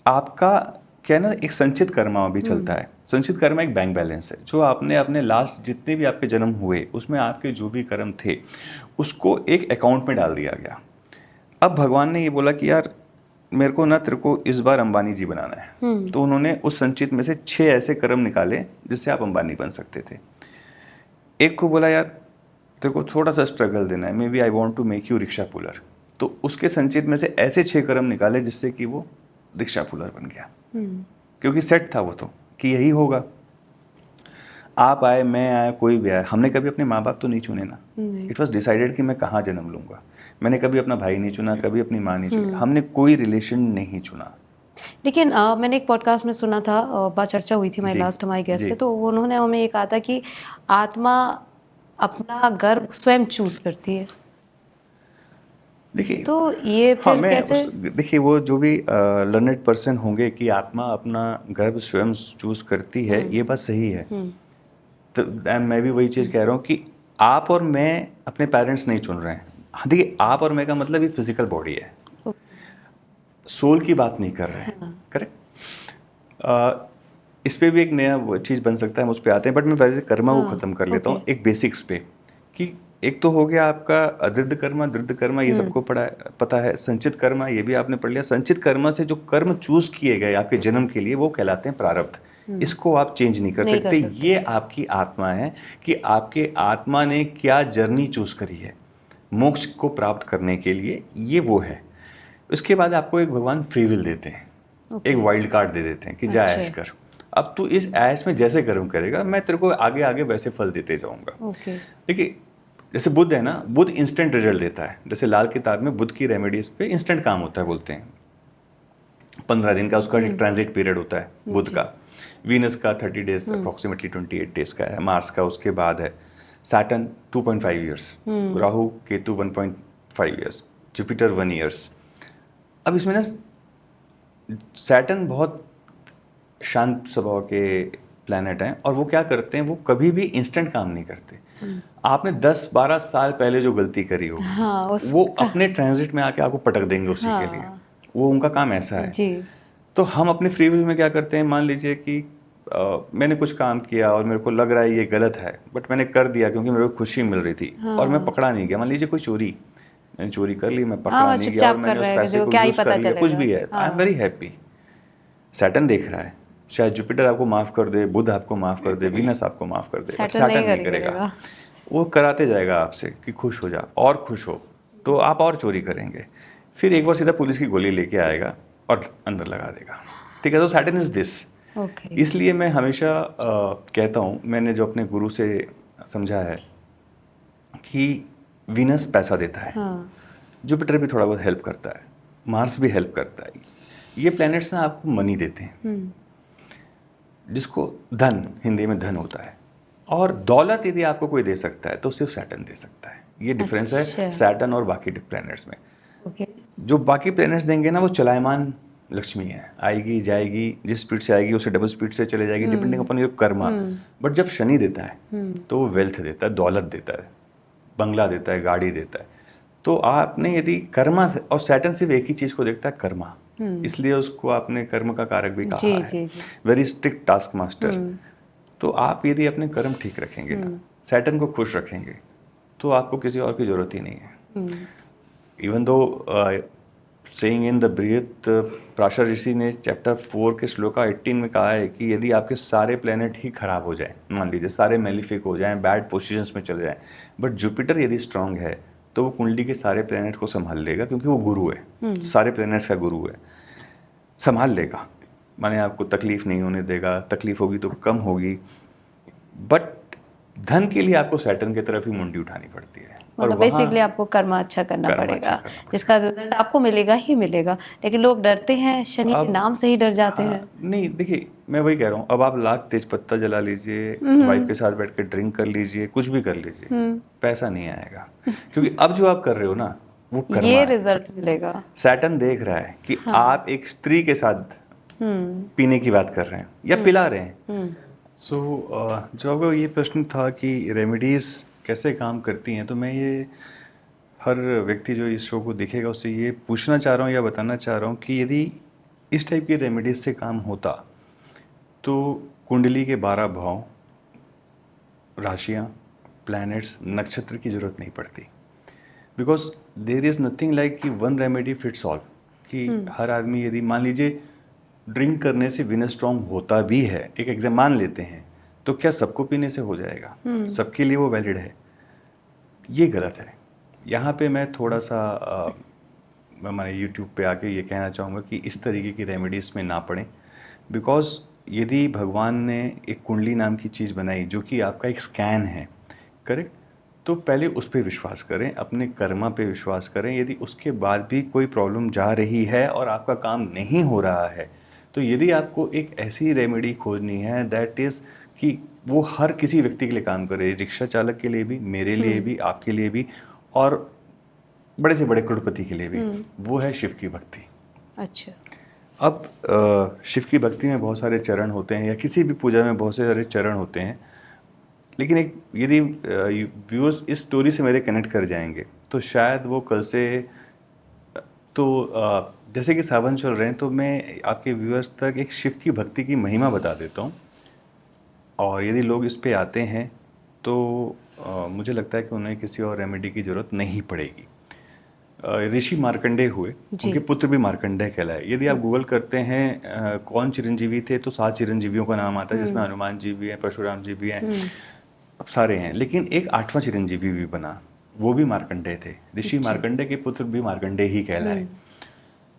आपका क्या ना एक संचित कर्मा भी चलता है। संचित कर्मा एक बैंक बैलेंस है जो आपने अपने लास्ट जितने भी आपके जन्म हुए उसमें आपके जो भी कर्म थे उसको एक अकाउंट में डाल दिया गया। अब भगवान ने ये बोला कि यार मेरे को ना तेरे को इस बार अंबानी जी बनाना है, तो उन्होंने उस संचित में से 6 ऐसे कर्म निकाले जिससे आप अंबानी बन सकते थे। एक को बोला यार तेरे को थोड़ा सा स्ट्रगल देना है, maybe I want to make you rickshaw puller, तो उसके संचित में से ऐसे 6 कर्म निकाले जिससे कि वो रिक्शा पुलर बन गया, क्योंकि सेट था वो तो कि यही होगा। आप आए, मैं आया, कोई भी आया, हमने कभी अपने माँ बाप तो नहीं चुने ना। इट वॉज डिसाइडेड कि मैं कहाँ जन्म लूंगा। मैंने कभी अपना भाई नहीं चुना, कभी अपनी माँ नहीं चुनी, हमने कोई रिलेशन नहीं चुना। लेकिन मैंने एक पॉडकास्ट में सुना था, बात चर्चा हुई थी हमारी लास्ट हमारे गेस्ट से, तो उन्होंने हमें ये कहा था कि आत्मा अपना गर्भ स्वयं चूज करती है। देखिए, तो ये फिर कैसे? देखिए, वो जो भी लर्नेड पर्सन होंगे कि आत्मा अपना गर्भ स्वयं चूज करती है, ये बात सही है। तो मैं भी वही चीज़ कह रहा हूँ कि आप और मैं अपने पेरेंट्स नहीं चुन रहे हैं। देखिए, आप और मैं का मतलब ये फिजिकल बॉडी है, सोल की बात नहीं कर रहे हैं। करेक्ट। इस पे भी एक नया चीज़ बन सकता है, हम उस पर आते हैं, बट मैं वैसे कर्मा को ख़त्म कर लेता हूँ एक बेसिक्स पे। कि एक तो हो गया आपका अदृद्ध कर्मा, दृढ़ कर्मा, ये सबको पता है। संचित कर्मा, ये भी आपने पढ़ लिया। संचित कर्मा से जो कर्म चूज किए गए आपके जन्म के लिए वो कहलाते हैं प्रारब्ध। इसको आप चेंज नहीं कर सकते। ये आपकी आत्मा है कि आपके आत्मा ने क्या जर्नी चूज करी है मोक्ष को प्राप्त करने के लिए, ये वो है। उसके बाद आपको एक भगवान फ्री विल देते हैं, एक वाइल्ड कार्ड दे देते हैं कि जा ऐश कर। अब तू इस ऐश में जैसे कर्म करेगा मैं तेरे को आगे आगे वैसे फल देते जाऊंगा। देखिए, जैसे बुद्ध है ना, बुद्ध इंस्टेंट रिजल्ट देता है। जैसे लाल किताब में बुद्ध की रेमेडीज पे इंस्टेंट काम होता है, बोलते हैं 15 दिन का उसका एक ट्रांजिट पीरियड होता है बुद्ध का। वीनस का 30 डेज, अप्रोक्सीमेटली 28 डेज का है। मार्स का उसके बाद है। Saturn 2.5 years, Rahu Ketu 1.5 years, Jupiter 1 years. अब इसमें ना सैटर्न बहुत शांत स्वभाव के प्लैनेट हैं और वो क्या करते हैं, वो कभी भी इंस्टेंट काम नहीं करते। आपने 10-12 साल पहले जो गलती करी होगी वो अपने ट्रांजिट में आके आपको पटक देंगे उसी के लिए। वो उनका काम ऐसा है जी। तो हम अपने फ्री विल में क्या करते हैं, मान लीजिए कि मैंने कुछ काम किया और मेरे को लग रहा है ये गलत है, बट मैंने कर दिया क्योंकि मेरे को खुशी मिल रही थी और मैं पकड़ा नहीं गया। मान लीजिए कोई चोरी, मैंने चोरी कर ली, मैं पकड़ा नहीं गया और मैंने उस पैसे को यूज कर लिया, कुछ भी है, I am very happy. Saturn देख रहा है, शायद जुपिटर आपको माफ कर दे, बुध आपको माफ कर दे, वीनस आपको माफ कर दे, बट सैटर्न नहीं करेगा। वो कराते जाएगा आपसे कि खुश हो जा और खुश हो, तो आप और चोरी करेंगे। फिर एक बार सीधा पुलिस की गोली लेके आएगा और अंदर लगा देगा। ठीक है, तो सैटर्न इज दिस। ओके। इसलिए मैं हमेशा कहता हूँ, मैंने जो अपने गुरु से समझा है कि वीनस पैसा देता है, हाँ। जुपिटर भी थोड़ा बहुत हेल्प करता है, मार्स भी हेल्प करता है। ये प्लैनेट्स ना आपको मनी देते हैं, जिसको धन, हिंदी में धन होता है। और दौलत यदि आपको कोई दे सकता है तो सिर्फ सैटर्न दे सकता है। ये डिफरेंस अच्छा। है सैटर्न और बाकी प्लैनेट्स में। ओके। जो बाकी प्लैनेट्स देंगे ना, वो चलायमान लक्ष्मी है, आएगी जाएगी, जिस स्पीड से आएगी उससे डबल स्पीड से चले जाएगी, depending upon your Karma. But जब शनि देता है तो वो वेल्थ देता है, दौलत देता है, बंगला देता है, गाड़ी देता है। तो आपने यदि कर्मा से, और सैटर्न सिर्फ एक ही चीज को देखता है, कर्मा, इसलिए उसको आपने कर्म का कारक भी कहा है। जी। Very strict task master. तो आप यदि अपने कर्म ठीक रखेंगे ना, सैटर्न को खुश रखेंगे, तो आपको किसी और की जरूरत ही नहीं है। Even though saying in the बृहत प्राशर ऋषि ने चैप्टर 4 के श्लोका 18 में कहा है कि यदि आपके सारे प्लेनेट ही खराब हो जाएं, मान लीजिए सारे मेलिफिक हो जाएं, बैड पोजीशंस में चले जाएं, बट जुपिटर यदि स्ट्रांग है तो वो कुंडली के सारे प्लेनेट को संभाल लेगा, क्योंकि वो गुरु है, सारे प्लेनेट्स का गुरु है, संभाल लेगा। माने आपको तकलीफ नहीं होने देगा, तकलीफ होगी तो कम होगी। बट धन के लिए आपको सैटर्न की तरफ ही मुंडी उठानी पड़ती है। मतलब बेसिकली आपको कर्म अच्छा करना पड़ेगा, जिसका रिजल्ट आपको मिलेगा ही मिलेगा। लेकिन लोग डरते हैं, शनि के नाम से ही डर जाते हैं। नहीं, देखिए मैं वही कह रहा हूँ, अब आप लाख तेज पत्ता जला लीजिए, वाइफ के साथ बैठ के ड्रिंक कर लीजिए, कुछ भी कर लीजिए, पैसा नहीं आएगा। क्योंकि अब जो आप कर रहे हो ना, वो कर्मा ये है। रिजल्ट मिलेगा। सैटर्न देख रहा है कि आप एक स्त्री के साथ पीने की बात कर रहे हैं या पिला रहे हैं। सो जो आपका ये प्रश्न था कि रेमेडीज कैसे काम करती हैं, तो मैं ये हर व्यक्ति जो इस शो को देखेगा उससे ये पूछना चाह रहा हूँ या बताना चाह रहा हूँ कि यदि इस टाइप की रेमेडीज से काम होता तो कुंडली के 12 भाव, राशियाँ, प्लैनेट्स, नक्षत्र की ज़रूरत नहीं पड़ती। Because there is nothing like कि वन रेमेडी फिट्स ऑल, कि हर आदमी यदि मान लीजिए ड्रिंक करने से विनस स्ट्रॉन्ग होता भी है, एक एग्जाम मान लेते हैं, तो क्या सबको पीने से हो जाएगा? सबके लिए वो वैलिड है? ये गलत है। यहाँ पे मैं थोड़ा सा मैंने यूट्यूब पे आके ये कहना चाहूँगा कि इस तरीके की रेमेडीज़ में ना पड़ें। बिकॉज यदि भगवान ने एक कुंडली नाम की चीज़ बनाई जो कि आपका एक स्कैन है, करेक्ट, तो पहले उस पर विश्वास करें, अपने कर्मा पे विश्वास करें। यदि उसके बाद भी कोई प्रॉब्लम जा रही है और आपका काम नहीं हो रहा है, तो यदि आपको एक ऐसी रेमेडी खोजनी है दैट इज़ कि वो हर किसी व्यक्ति के लिए काम करे, रिक्शा चालक के लिए भी, मेरे लिए भी, आपके लिए भी, और बड़े से बड़े करोड़पति के लिए भी, वो है शिव की भक्ति। अच्छा। अब शिव की भक्ति में बहुत सारे चरण होते हैं, या किसी भी पूजा में बहुत से सारे चरण होते हैं, लेकिन एक यदि व्यूअर्स इस स्टोरी से मेरे कनेक्ट कर जाएंगे तो शायद वो कल से, तो जैसे कि सावन चल रहे हैं, तो मैं आपके व्यूअर्स तक एक शिव की भक्ति की महिमा बता देता हूँ। और यदि लोग इस पे आते हैं तो मुझे लगता है कि उन्हें किसी और रेमेडी की ज़रूरत नहीं पड़ेगी। ऋषि मार्कंडेय हुए, उनके पुत्र भी मार्कंडेय कहलाए। यदि आप गूगल करते हैं कौन चिरंजीवी थे, तो 7 चिरंजीवियों का नाम आता है, जिसमें हनुमान जी भी हैं, परशुराम जी भी हैं, अब सारे हैं। लेकिन एक 8वां चिरंजीवी भी बना, वो भी मार्कंडेय थे। ऋषि मार्कंडेय के पुत्र भी मार्कंडेय ही कहलाए।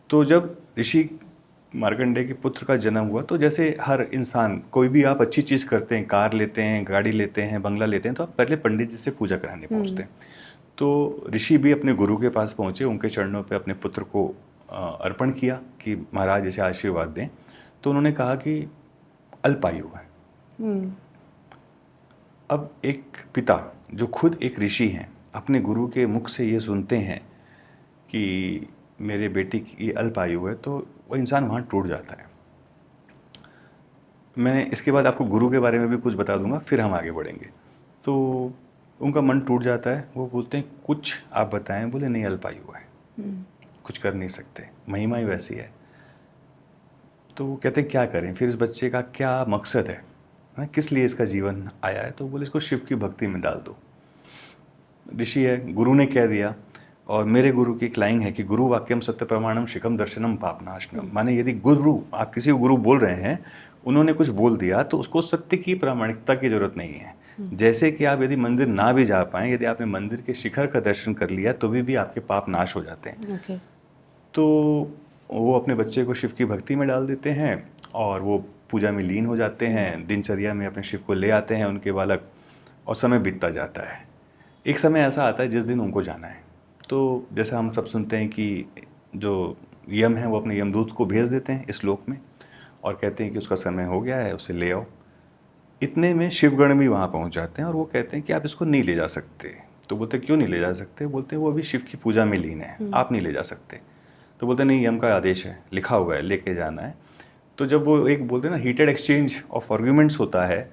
तो जब ऋषि मार्कंडेय के पुत्र का जन्म हुआ, तो जैसे हर इंसान, कोई भी आप अच्छी चीज़ करते हैं, कार लेते हैं, गाड़ी लेते हैं, बंगला लेते हैं, तो आप पहले पंडित जी से पूजा कराने पहुँचते हैं। तो ऋषि भी अपने गुरु के पास पहुँचे, उनके चरणों पे अपने पुत्र को अर्पण किया कि महाराज इसे आशीर्वाद दें। तो उन्होंने कहा कि अल्पायु है। अब एक पिता जो खुद एक ऋषि हैं, अपने गुरु के मुख से ये सुनते हैं कि मेरे बेटी की अल्पायु है, तो वो इंसान वहाँ टूट जाता है। मैं इसके बाद आपको गुरु के बारे में भी कुछ बता दूंगा, फिर हम आगे बढ़ेंगे। तो उनका मन टूट जाता है, वो बोलते हैं कुछ आप बताएं। बोले नहीं, अल्पायु है, कुछ कर नहीं सकते, महिमा ही वैसी है। तो वो कहते हैं क्या करें, फिर इस बच्चे का क्या मकसद है, किस लिए इसका जीवन आया है? तो बोले इसको शिव की भक्ति में डाल दो। ऋषि है, गुरु ने कह दिया। और मेरे गुरु की एक लाइन है कि गुरु वाक्यम सत्य प्रमाणम शिखम दर्शनम पापनाशनम। माने यदि गुरु, आप किसी को गुरु बोल रहे हैं, उन्होंने कुछ बोल दिया, तो उसको सत्य की प्रामाणिकता की जरूरत नहीं है। जैसे कि आप यदि मंदिर ना भी जा पाएं, यदि आपने मंदिर के शिखर का दर्शन कर लिया तो भी आपके पाप नाश हो जाते हैं। ओके। तो वो अपने बच्चे को शिव की भक्ति में डाल देते हैं और वो पूजा में लीन हो जाते हैं, दिनचर्या में अपने शिव को ले आते हैं उनके बालक, और समय बीतता जाता है। एक समय ऐसा आता है जिस दिन उनको जाना है। तो जैसा हम सब सुनते हैं कि जो यम है वो अपने यमदूत को भेज देते हैं इस लोक में और कहते हैं कि उसका समय हो गया है, उसे ले आओ। इतने में शिवगण भी वहाँ पहुँच जाते हैं और वो कहते हैं कि आप इसको नहीं ले जा सकते। तो बोलते क्यों नहीं ले जा सकते? बोलते हैं वो अभी शिव की पूजा में लीन है, आप नहीं ले जा सकते। तो बोलते नहीं, यम का आदेश है, लिखा हुआ है, लेके जाना है। तो जब वो एक बोलते हैं ना हीटेड एक्सचेंज ऑफ आर्ग्यूमेंट्स होता है,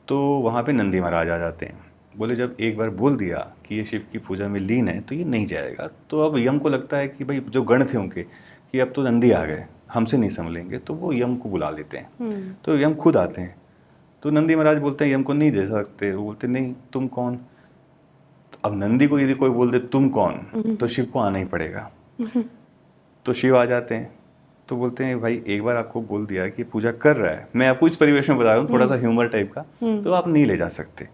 तो वहाँ पे नंदी महाराज आ जाते हैं। बोले जब एक बार बोल दिया कि ये शिव की पूजा में लीन है तो ये नहीं जाएगा। तो अब यम को लगता है कि भाई जो गण थे उनके कि अब तो नंदी आ गए, हमसे नहीं संभलेंगे, तो वो यम को बुला लेते हैं। तो यम खुद आते हैं। तो नंदी महाराज बोलते हैं यम को नहीं दे सकते। वो बोलते नहीं, तुम कौन? तो अब नंदी को यदि कोई बोल दे तुम कौन, तो शिव को आना ही पड़ेगा। तो शिव आ जाते हैं। तो बोलते हैं भाई एक बार आपको बोल दिया कि पूजा कर रहा है, मैं आपको इस परिवेश में बता रहा हूँ, थोड़ा सा ह्यूमर टाइप का, तो आप नहीं ले जा सकते।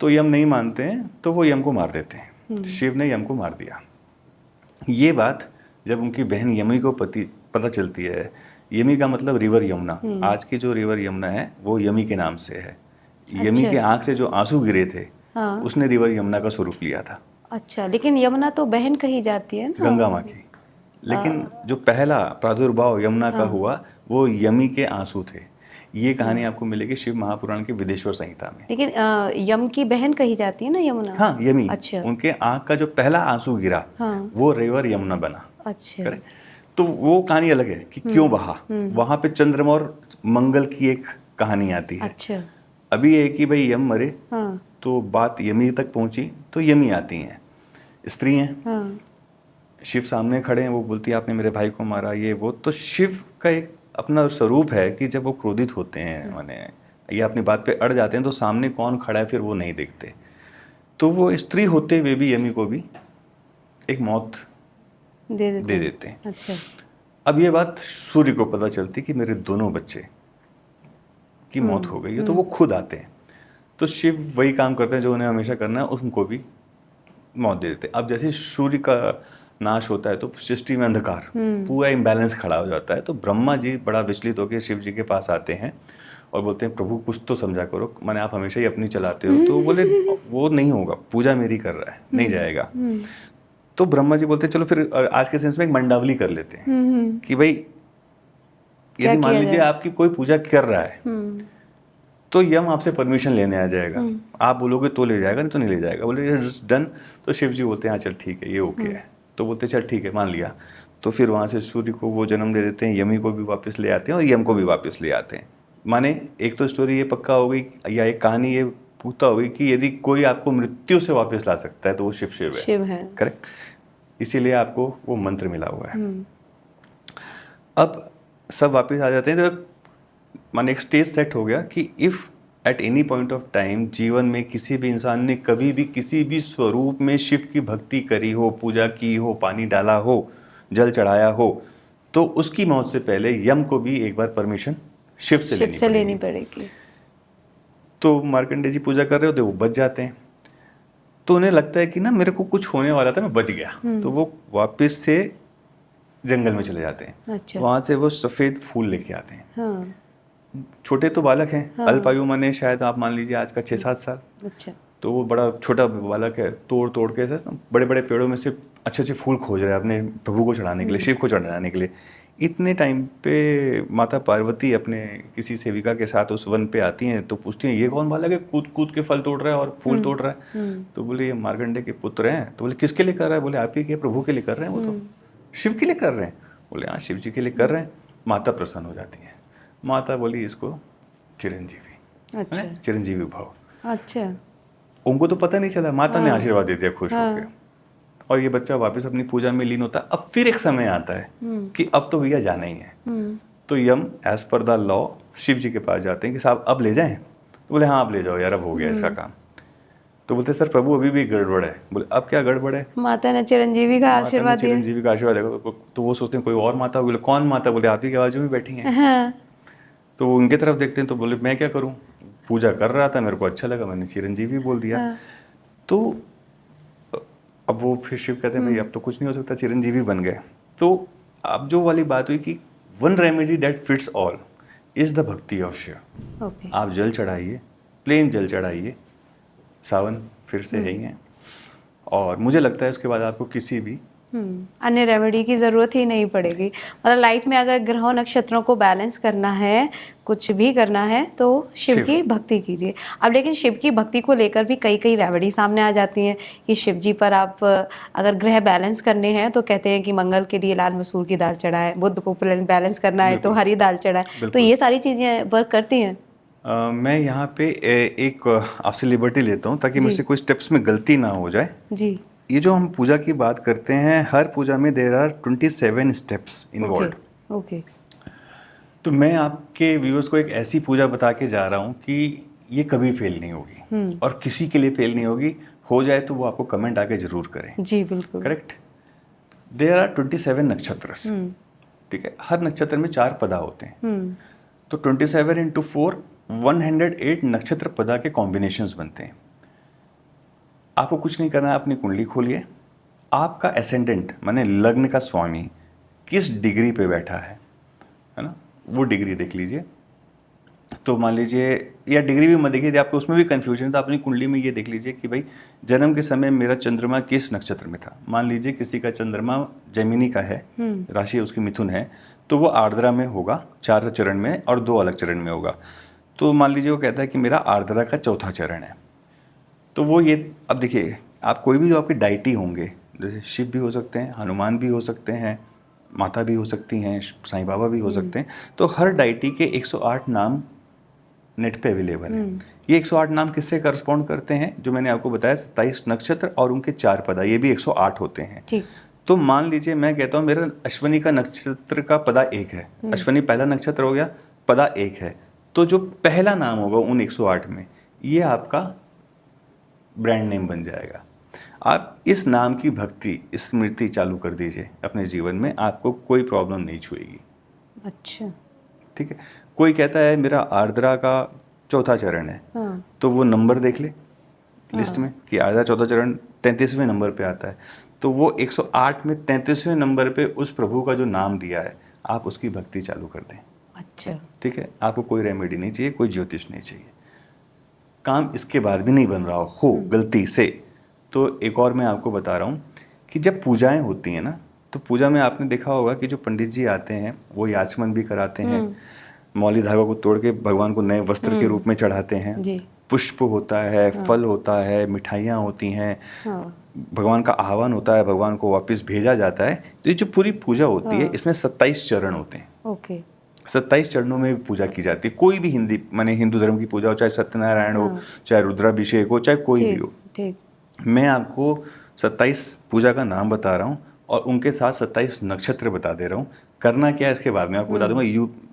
तो यम नहीं मानते हैं, तो वो यम को मार देते हैं। शिव ने यम को मार दिया। ये बात जब उनकी बहन यमी को पता चलती है, यमी का मतलब रिवर यमुना, आज की जो रिवर यमुना है वो यमी के नाम से है। यमी के आंख से जो आंसू गिरे थे, उसने रिवर यमुना का स्वरूप लिया था। अच्छा, लेकिन यमुना तो बहन कही जाती है ना, गंगा माँ की। लेकिन जो पहला प्रादुर्भाव यमुना का हुआ वो यमी के आंसू थे। ये कहानी आपको मिलेगी शिव महापुराण के विदेश्वर संहिता में। लेकिन यम की बहन कही जाती है ना यमुना। हाँ, यमी। अच्छा। उनके आंख का जो पहला आंसू गिरा, वो रिवर यमुना बना। अच्छा। करें? तो वो कहानी अलग है कि क्यों बहा। वहां पे चंद्रमा और मंगल की एक कहानी आती है। अच्छा। अभी है कि भाई यम मरे, तो बात यमी तक पहुंची, तो यमी आती हैं, स्त्री हैं। शिव सामने खड़े हैं, वो बोलती है आपने मेरे भाई को मारा, ये वो। तो शिव का एक अपना स्वरूप है कि जब वो क्रोधित होते हैं, माने या अपनी बात पे अड़ जाते हैं, तो सामने कौन खड़ा है फिर वो नहीं देखते। तो वो स्त्री होते हुए भी यमी को भी एक मौत दे देते हैं। अच्छा। अब ये बात सूर्य को पता चलती कि मेरे दोनों बच्चे की मौत हो गई है, तो वो खुद आते हैं। तो शिव वही काम करते हैं जो उन्हें हमेशा करना है, उनको भी मौत दे देते हैं। अब जैसे सूर्य का नाश होता है तो सृष्टि में अंधकार, पूरा इम्बैलेंस खड़ा हो जाता है। तो ब्रह्मा जी बड़ा विचलित होकर शिव जी के पास आते हैं और बोलते हैं प्रभु कुछ तो समझा करो, माने आप हमेशा ही अपनी चलाते हो। तो बोले वो नहीं होगा, पूजा मेरी कर रहा है, नहीं जाएगा। तो ब्रह्मा जी बोलते चलो फिर आज के सेंस में एक मंडावली कर लेते हैं कि भाई यदि मान लीजिए आपकी कोई पूजा कर रहा है तो यम आपसे परमिशन लेने आ जाएगा, आप बोलोगे तो ले जाएगा, नहीं तो नहीं ले जाएगा। बोले डन। तो शिव जी बोलते हैं हाँ चल ठीक है, ये ओके है। तो बोलते चल ठीक है, मान लिया। तो फिर वहाँ से सूर्य को वो जन्म दे देते हैं, यमी को भी वापस ले आते हैं और यम को भी वापस ले आते हैं। माने एक तो स्टोरी ये पक्का हो गई, या एक कहानी ये पूछता हो गई कि यदि कोई आपको मृत्यु से वापस ला सकता है तो वो शिव है। करेक्ट। इसीलिए आपको वो मंत्र मिला हुआ है। अब सब वापस आ जाते हैं। तो माने एक स्टेज सेट हो गया कि if at any point of time जीवन में किसी भी इंसान ने कभी भी किसी भी स्वरूप में शिव की भक्ति करी हो, पूजा की हो, पानी डाला हो, जल चढ़ाया हो, तो उसकी मौत से पहले यम को भी एक बार परमिशन शिव से लेनी पड़ेगी। तो मार्कंडेय जी पूजा कर रहे होते, वो बच जाते हैं। तो उन्हें लगता है कि ना मेरे को कुछ होने वाला था, मैं बच गया। तो वो वापस से जंगल में चले जाते हैं। अच्छा। वहाँ से वो सफ़ेद फूल लेके आते हैं। छोटे तो बालक हैं, अल्पायु माने शायद आप मान लीजिए आज का 6-7 साल। अच्छा। तो वो बड़ा छोटा बालक है, तोड़ के बड़े बड़े पेड़ों में से अच्छे फूल खोज रहे हैं अपने प्रभु को चढ़ाने के लिए, शिव को चढ़ाने के लिए। इतने टाइम पे माता पार्वती अपने किसी सेविका के साथ उस वन पे आती हैं। तो पूछती हैं ये कौन बालक है, कूद के फल तोड़ रहा है और फूल तोड़ रहा है। तो बोले ये मार्कंडेय के पुत्र हैं। तो बोले किसके लिए कर रहा है? बोले आप ही के प्रभु के लिए कर रहे हैं। वो तो शिव के लिए कर रहे हैं। बोले हाँ शिव जी के लिए कर रहे हैं। माता प्रसन्न हो जाती है। माता बोली इसको चिरंजीवी। अच्छा। चिरंजीवी भाव। अच्छा। उनको तो पता नहीं चला, माता ने आशीर्वाद दे दिया खुश होकर, और ये बच्चा वापस अपनी पूजा में लीन होता है। अब फिर एक समय आता है कि अब तो भैया जाना ही है। तो Yama as per the law Shiva ji के पास जाते हैं कि साहब अब ले जाएं। तो बोले हाँ अब ले जाओ यार, अब हो गया इसका काम। तो बोलते सर प्रभु अभी भी गड़बड़ है। बोले अब क्या गड़बड़ है? माता ने चिरंजीवी का आशीर्वाद दिया। चिरंजीवी का आशीर्वाद है। तो वो सोचते हैं कोई और माता। बोले कौन माता? बोले आप ही के बाजू में बैठी हैं। तो वो उनके तरफ देखते हैं तो बोले मैं क्या करूं? पूजा कर रहा था, मेरे को अच्छा लगा, मैंने चिरंजीवी बोल दिया। तो अब वो फिर शिव कहते हैं भाई अब तो कुछ नहीं हो सकता, चिरंजीवी बन गए। तो अब जो वाली बात हुई कि one remedy that fits all is the भक्ति ऑफ शिव। ओके। आप जल चढ़ाइए, प्लेन जल चढ़ाइए, सावन फिर से है ही है, और मुझे लगता है इसके बाद आपको किसी भी अन्य रेमेडी की ज़रूरत ही नहीं पड़ेगी। मतलब लाइफ में अगर ग्रहों नक्षत्रों को बैलेंस करना है, कुछ भी करना है, तो शिव की भक्ति कीजिए। अब लेकिन शिव की भक्ति को लेकर भी कई कई रेमेडी सामने आ जाती हैं कि शिव जी पर आप अगर ग्रह बैलेंस करने हैं तो कहते हैं कि मंगल के लिए लाल मसूर की दाल चढ़ाएं, बुध को बैलेंस करना है तो हरी दाल चढ़ाएं। तो ये सारी चीज़ें वर्क करती हैं? मैं यहाँ पे एक आपसे लिबर्टी लेता हूँ ताकि मुझसे कोई स्टेप्स में गलती ना हो जाए जी। ये जो हम पूजा की बात करते हैं, हर पूजा में there are 27 steps involve. Okay. तो मैं आपके व्यूअर्स को एक ऐसी पूजा बता के जा रहा हूँ कि ये कभी फेल नहीं होगी और किसी के लिए फेल नहीं होगी। हो जाए तो वो आपको कमेंट आके जरूर करें। जी बिल्कुल। करेक्ट। देयर आर 27 नक्षत्र, ठीक है। हर नक्षत्र में 4 पदा होते हैं, तो 27 इंटू 4 108 नक्षत्र पदा के कॉम्बिनेशंस बनते हैं। आपको कुछ नहीं करना है, अपनी कुंडली खोलिए, आपका एसेंडेंट माने लग्न का स्वामी किस डिग्री पे बैठा है ना, वो डिग्री देख लीजिए। तो मान लीजिए, या डिग्री भी मत देखिए, यदि आपको उसमें भी कंफ्यूजन है तो अपनी कुंडली में ये देख लीजिए कि भाई जन्म के समय मेरा चंद्रमा किस नक्षत्र में था। मान लीजिए किसी का चंद्रमा जैमिनी का है, राशि उसकी मिथुन है, तो वो आर्द्रा में होगा 4 चरण में और 2 अलग चरण में होगा। तो मान लीजिए वो कहता है कि मेरा आर्द्रा का 4था चरण है, तो वो ये, अब देखिए आप कोई भी जो आपके डाइटी होंगे, जैसे शिव भी हो सकते हैं, हनुमान भी हो सकते हैं, माता भी हो सकती हैं, साईं बाबा भी हो सकते हैं, तो हर डाइटी के 108 नाम नेट पे अवेलेबल हैं। ये 108 नाम किससे करस्पॉन्ड करते हैं? जो मैंने आपको बताया 27 नक्षत्र और उनके 4 पदा, ये भी 108 होते हैं। तो मान लीजिए मैं कहता हूँ मेरा अश्वनी का नक्षत्र का पदा 1 है, अश्वनी पहला नक्षत्र हो गया, पदा 1 है, तो जो पहला नाम होगा उन 108 में, ये आपका ब्रांड नेम बन जाएगा। आप इस नाम की भक्ति स्मृति चालू कर दीजिए अपने जीवन में, आपको कोई प्रॉब्लम नहीं छुएगी। अच्छा, ठीक है। कोई कहता है मेरा आर्द्रा का 4था चरण है, तो वो नंबर देख ले लिस्ट में कि आर्द्रा 4था चरण 33वें नंबर पे आता है, तो वो 108 में 33वें नंबर पे उस प्रभु का जो नाम दिया है, आप उसकी भक्ति चालू कर दें। अच्छा, ठीक है। आपको कोई रेमेडी नहीं चाहिए, कोई ज्योतिष नहीं चाहिए। काम इसके बाद भी नहीं बन रहा हो गलती से, तो एक और मैं आपको बता रहा हूँ कि जब पूजाएं होती हैं ना, तो पूजा में आपने देखा होगा कि जो पंडित जी आते हैं वो याचमन भी कराते हैं, मौली धागा को तोड़ के भगवान को नए वस्त्र के रूप में चढ़ाते हैं, पुष्प होता है, फल होता है, मिठाइयाँ होती हैं, भगवान का आह्वान होता है, भगवान को वापस भेजा जाता है। तो ये जो पूरी पूजा होती है, इसमें 27 चरण होते हैं। ओके। 27 चरणों में पूजा की जाती है। कोई भी हिंदू धर्म की पूजा हो, चाहे सत्यनारायण हो, चाहे रुद्राभिषेक हो, चाहे कोई भी हो। ठीक। मैं आपको 27 पूजा का नाम बता रहा हूँ और उनके साथ 27 नक्षत्र बता दे रहा हूँ। करना क्या है इसके बाद में आपको बता दूंगा।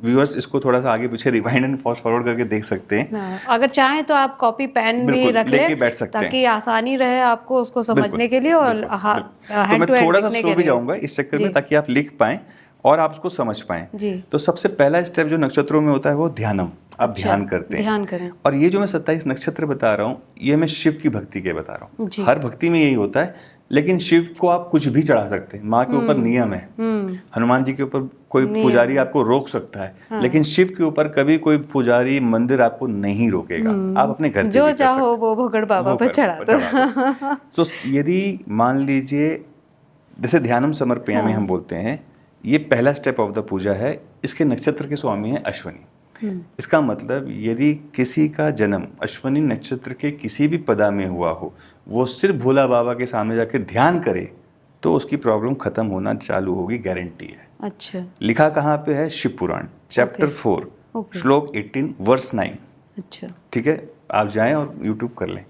व्यूअर्स इसको थोड़ा सा आगे पीछे रिवाइंड एंड फास्ट फॉरवर्ड करके देख सकते हैं। अगर चाहें तो आप कॉपी पेन भी रख लें, बैठ सकते हैं, ताकि आसानी रहे आपको उसको समझने के लिए। और तो मैं थोड़ा सा स्लो भी जाऊंगा इस चक्कर में, ताकि आप लिख पाएं और आप उसको समझ पाएं। तो सबसे पहला स्टेप जो नक्षत्रों में होता है वो ध्यानम। आप ध्यान करते हैं, ध्यान करें। और ये जो मैं 27 नक्षत्र बता रहा हूँ, ये मैं शिव की भक्ति के बता रहा हूँ। हर भक्ति में यही होता है, लेकिन शिव को आप कुछ भी चढ़ा सकते हैं। माँ के ऊपर नियम है, हनुमान जी के ऊपर कोई पुजारी आपको रोक सकता है, लेकिन शिव के ऊपर कभी कोई पुजारी मंदिर आपको नहीं रोकेगा। आप अपने घर पे जो चाहो वो भोगड़ बाबा पे चढ़ा दो। तो यदि मान लीजिए, जैसे ध्यानम समर्पयामि हम बोलते हैं, ये पहला स्टेप ऑफ द पूजा है। इसके नक्षत्र के स्वामी है अश्वनी। इसका मतलब यदि किसी का जन्म अश्वनी नक्षत्र के किसी भी पदा में हुआ हो, वो सिर्फ भोला बाबा के सामने जाके ध्यान करे, तो उसकी प्रॉब्लम खत्म होना चालू होगी, गारंटी है। अच्छा। लिखा कहाँ पे है? शिव पुराण चैप्टर 4 श्लोक 18 वर्स 9। अच्छा, ठीक है। आप जाएं और YouTube कर लें,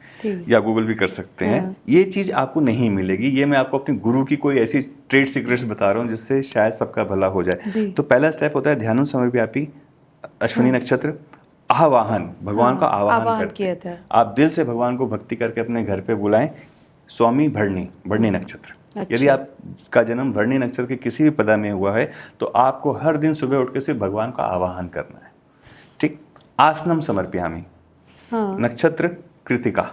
या गूगल भी कर सकते हैं। ये चीज़ आपको नहीं मिलेगी। ये मैं आपको अपने गुरु की कोई ऐसी ट्रेड सीक्रेट्स बता रहा हूँ जिससे शायद सबका भला हो जाए। तो पहला स्टेप होता है ध्यान समर्पयामि, अश्विनी नक्षत्र, आवाहन। भगवान का आवाहन करते हैं। आप दिल से भगवान को भक्ति करके अपने घर पे बुलाएं। स्वामी भरणी नक्षत्र। अच्छा। यदि आपका जन्म भरणी नक्षत्र के किसी भी पदा में हुआ है, तो आपको हर दिन सुबह उठ के सिर्फ भगवान का आवाहन करना है। ठीक। आसनम समर्पयामि, नक्षत्र कृतिका,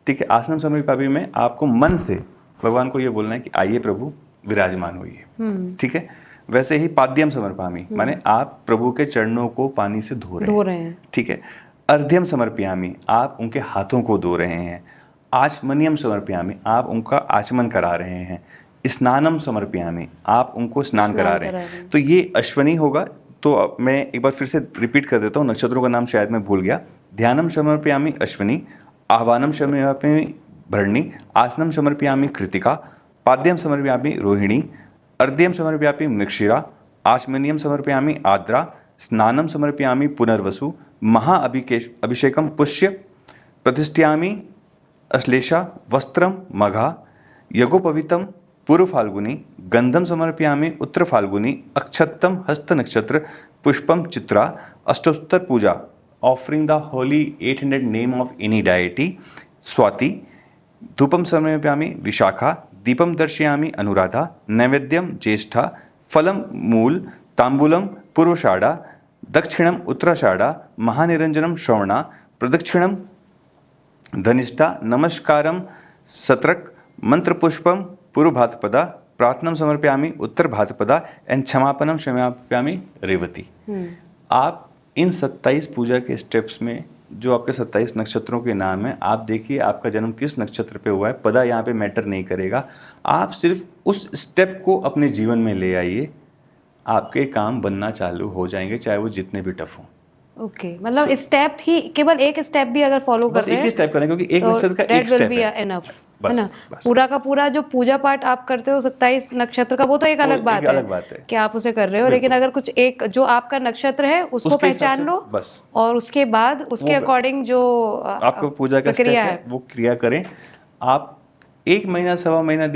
ठीक है। आसनम समर्पयामि में आपको मन से भगवान को ये बोलना है कि आइए प्रभु विराजमान होइए, ठीक है। वैसे ही पाद्यम समर्पयामि माने आप प्रभु के चरणों को पानी से धो रहे हैं, ठीक है। अर्ध्यम समर्पयामि आप उनके हाथों को धो रहे हैं। आचमनियम समर्पयामि आप उनका आचमन करा रहे हैं। स्नानम समर्पयामि आप उनको स्नान करा रहे हैं। तो ये अश्वनी होगा। तो अब मैं एक बार फिर से रिपीट कर देता हूँ, नक्षत्रों का नाम शायद मैं भूल गया। ध्यानम समर्पयामि अश्वनी, आह्वानम समर्पयामि भरणी, आसनम समर्पयामि कृतिका, पाद्यम समर्पयामि रोहिणी, अर्ध्यम समर्पयामि मृगशिरा, आचमनियम समर्पयामि आद्रा, स्नानम समर्पयामि पुनर्वसु, अभिषेकम पुष्य, प्रतिष्ठयामि अश्लेषा, वस्त्रम मघा, यज्ञोपवीतम पूर्व फाल्गुनी, गंधम समर्पयामि उत्तर फाल्गुनी, अक्षतम हस्त नक्षत्र, पुष्पम चित्रा, अष्टोत्तर पूजा, offering the holy 800 name of any deity, Swati, धूपम समर्पयामि विशाखा, दीपम दर्शयामि अनुराधा, नैवेद्यम ज्येष्ठा, फलम मूल, तांबूलम पूर्वषाढ़ा, दक्षिणम उत्तराषाढ़ा, महानिरंजनम श्रवणा, प्रदक्षिणम धनिष्ठा, नमस्कारम सत्रक, मंत्रपुष्पम पूर्व भाद्रपदा, प्रार्थनम समर्पयामि उत्तर भाद्रपदा एंड क्षमापनम समर्पयामि रेवती। आप इन 27 पूजा के स्टेप्स में जो आपके 27 नक्षत्रों के नाम हैं, आप देखिए आपका जन्म किस नक्षत्र पे हुआ है, पदा यहाँ पे मैटर नहीं करेगा। आप सिर्फ उस स्टेप को अपने जीवन में ले आइए, आपके काम बनना चालू हो जाएंगे, चाहे वो जितने भी टफ हों। ओके, मतलब स्टेप ही, केवल एक स्टेप भी अगर फॉलो कर रहे हैं, एक ही स्टेप करें, क्योंकि एक नक्षत्र का एक स्टेप है एनफ, है ना। पूरा का पूरा जो पूजा पाठ आप करते हो 27 नक्षत्र का, वो तो एक अलग बात है कि आप उसे कर रहे हो, लेकिन अगर कुछ एक जो आपका नक्षत्र है उसको पहचान लो बस, और उसके बाद उसके अकॉर्डिंग जो आपको पूजा का स्टेप है वो क्रिया करें। आप 1 महीना 1.25 महीना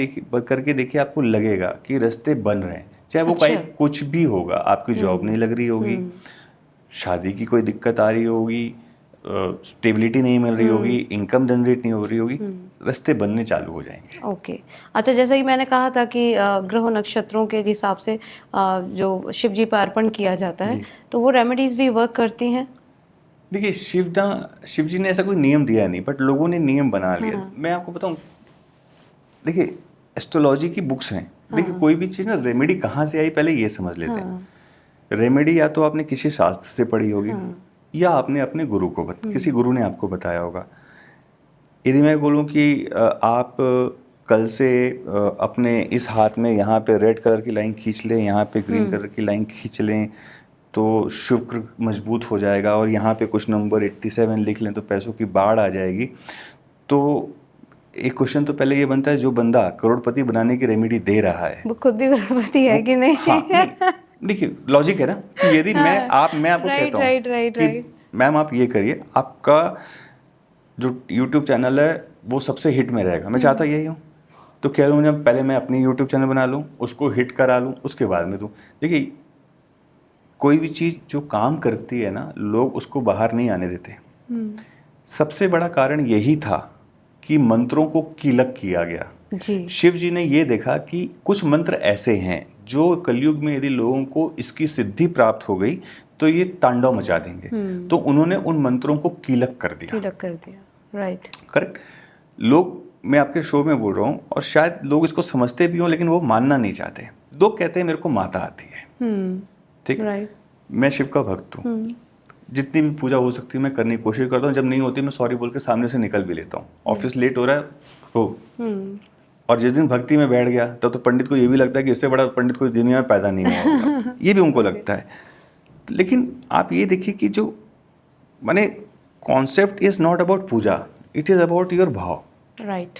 करके देखिए, आपको लगेगा कि रास्ते बन रहे हैं, चाहे वो कहीं कुछ भी होगा। आपकी जॉब नहीं लग रही होगी, शादी की कोई दिक्कत आ रही होगी, स्टेबिलिटी नहीं मिल रही होगी, इनकम जनरेट नहीं हो रही होगी, रास्ते बनने चालू हो जाएंगे। ओके, अच्छा, जैसे कि मैंने कहा था कि ग्रह नक्षत्रों के हिसाब से जो शिव जी पर अर्पण किया जाता है, तो वो रेमेडीज भी वर्क करती हैं। देखिए, शिव जी ने ऐसा कोई नियम दिया नहीं, बट लोगों ने नियम बना लिया। मैं आपको बताऊं, देखिए एस्ट्रोलॉजी की बुक्स हैं। देखिए कोई भी चीज़ ना, रेमेडी कहाँ से आई पहले ये समझ लेते हैं। रेमेडी या तो आपने किसी शास्त्र से पढ़ी होगी, या आपने अपने गुरु को किसी गुरु ने आपको बताया होगा। यदि मैं बोलूं कि आप कल से अपने इस हाथ में यहाँ पे रेड कलर की लाइन खींच लें, यहाँ पे ग्रीन कलर की लाइन खींच लें, तो शुक्र मजबूत हो जाएगा, और यहाँ पे कुछ नंबर 87 लिख लें तो पैसों की बाढ़ आ जाएगी। तो एक क्वेश्चन तो पहले ये बनता है, जो बंदा करोड़पति बनाने की रेमेडी दे रहा है वो खुद भी करोड़पति है कि नहीं? हाँ, देखिए लॉजिक है ना कि यदि मैं आपको कहता हूँ कि मैम आप ये करिए, आपका जो YouTube चैनल है वो सबसे हिट में रहेगा, मैं चाहता यही हूँ, तो कह रहा हूँ पहले मैं अपनी YouTube चैनल बना लूँ, उसको हिट करा लूँ, उसके बाद में दूँ। देखिए कोई भी चीज़ जो काम करती है ना, लोग उसको बाहर नहीं आने देते। सबसे बड़ा कारण यही था कि मंत्रों को कीलक किया गया जी। शिव जी ने ये देखा कि कुछ मंत्र ऐसे हैं जो कलयुग में यदि लोगों को इसकी सिद्धि प्राप्त हो गई तो ये तांडव मचा देंगे, तो उन्होंने उन मंत्रों को कीलक कर दिया। Right, correct. लोग, मैं आपके शो में बोल रहा हूँ, और शायद लोग इसको समझते भी हों, लेकिन वो मानना नहीं चाहते। लोग कहते हैं मेरे को माता आती है, ठीक है, मैं शिव का भक्त हूँ, जितनी भी पूजा हो सकती है मैं करने की कोशिश करता हूँ, जब नहीं होती मैं सॉरी बोल के सामने से निकल भी लेता हूँ। ऑफिस लेट हो रहा है हो, और जिस दिन भक्ति में बैठ गया तब तो पंडित को ये भी लगता है कि इससे बड़ा पंडित कोई दुनिया में पैदा नहीं हुआ होगा, ये भी उनको लगता है। लेकिन आप ये देखिए कि जो माने concept is not about puja, it is about your bhav. Right,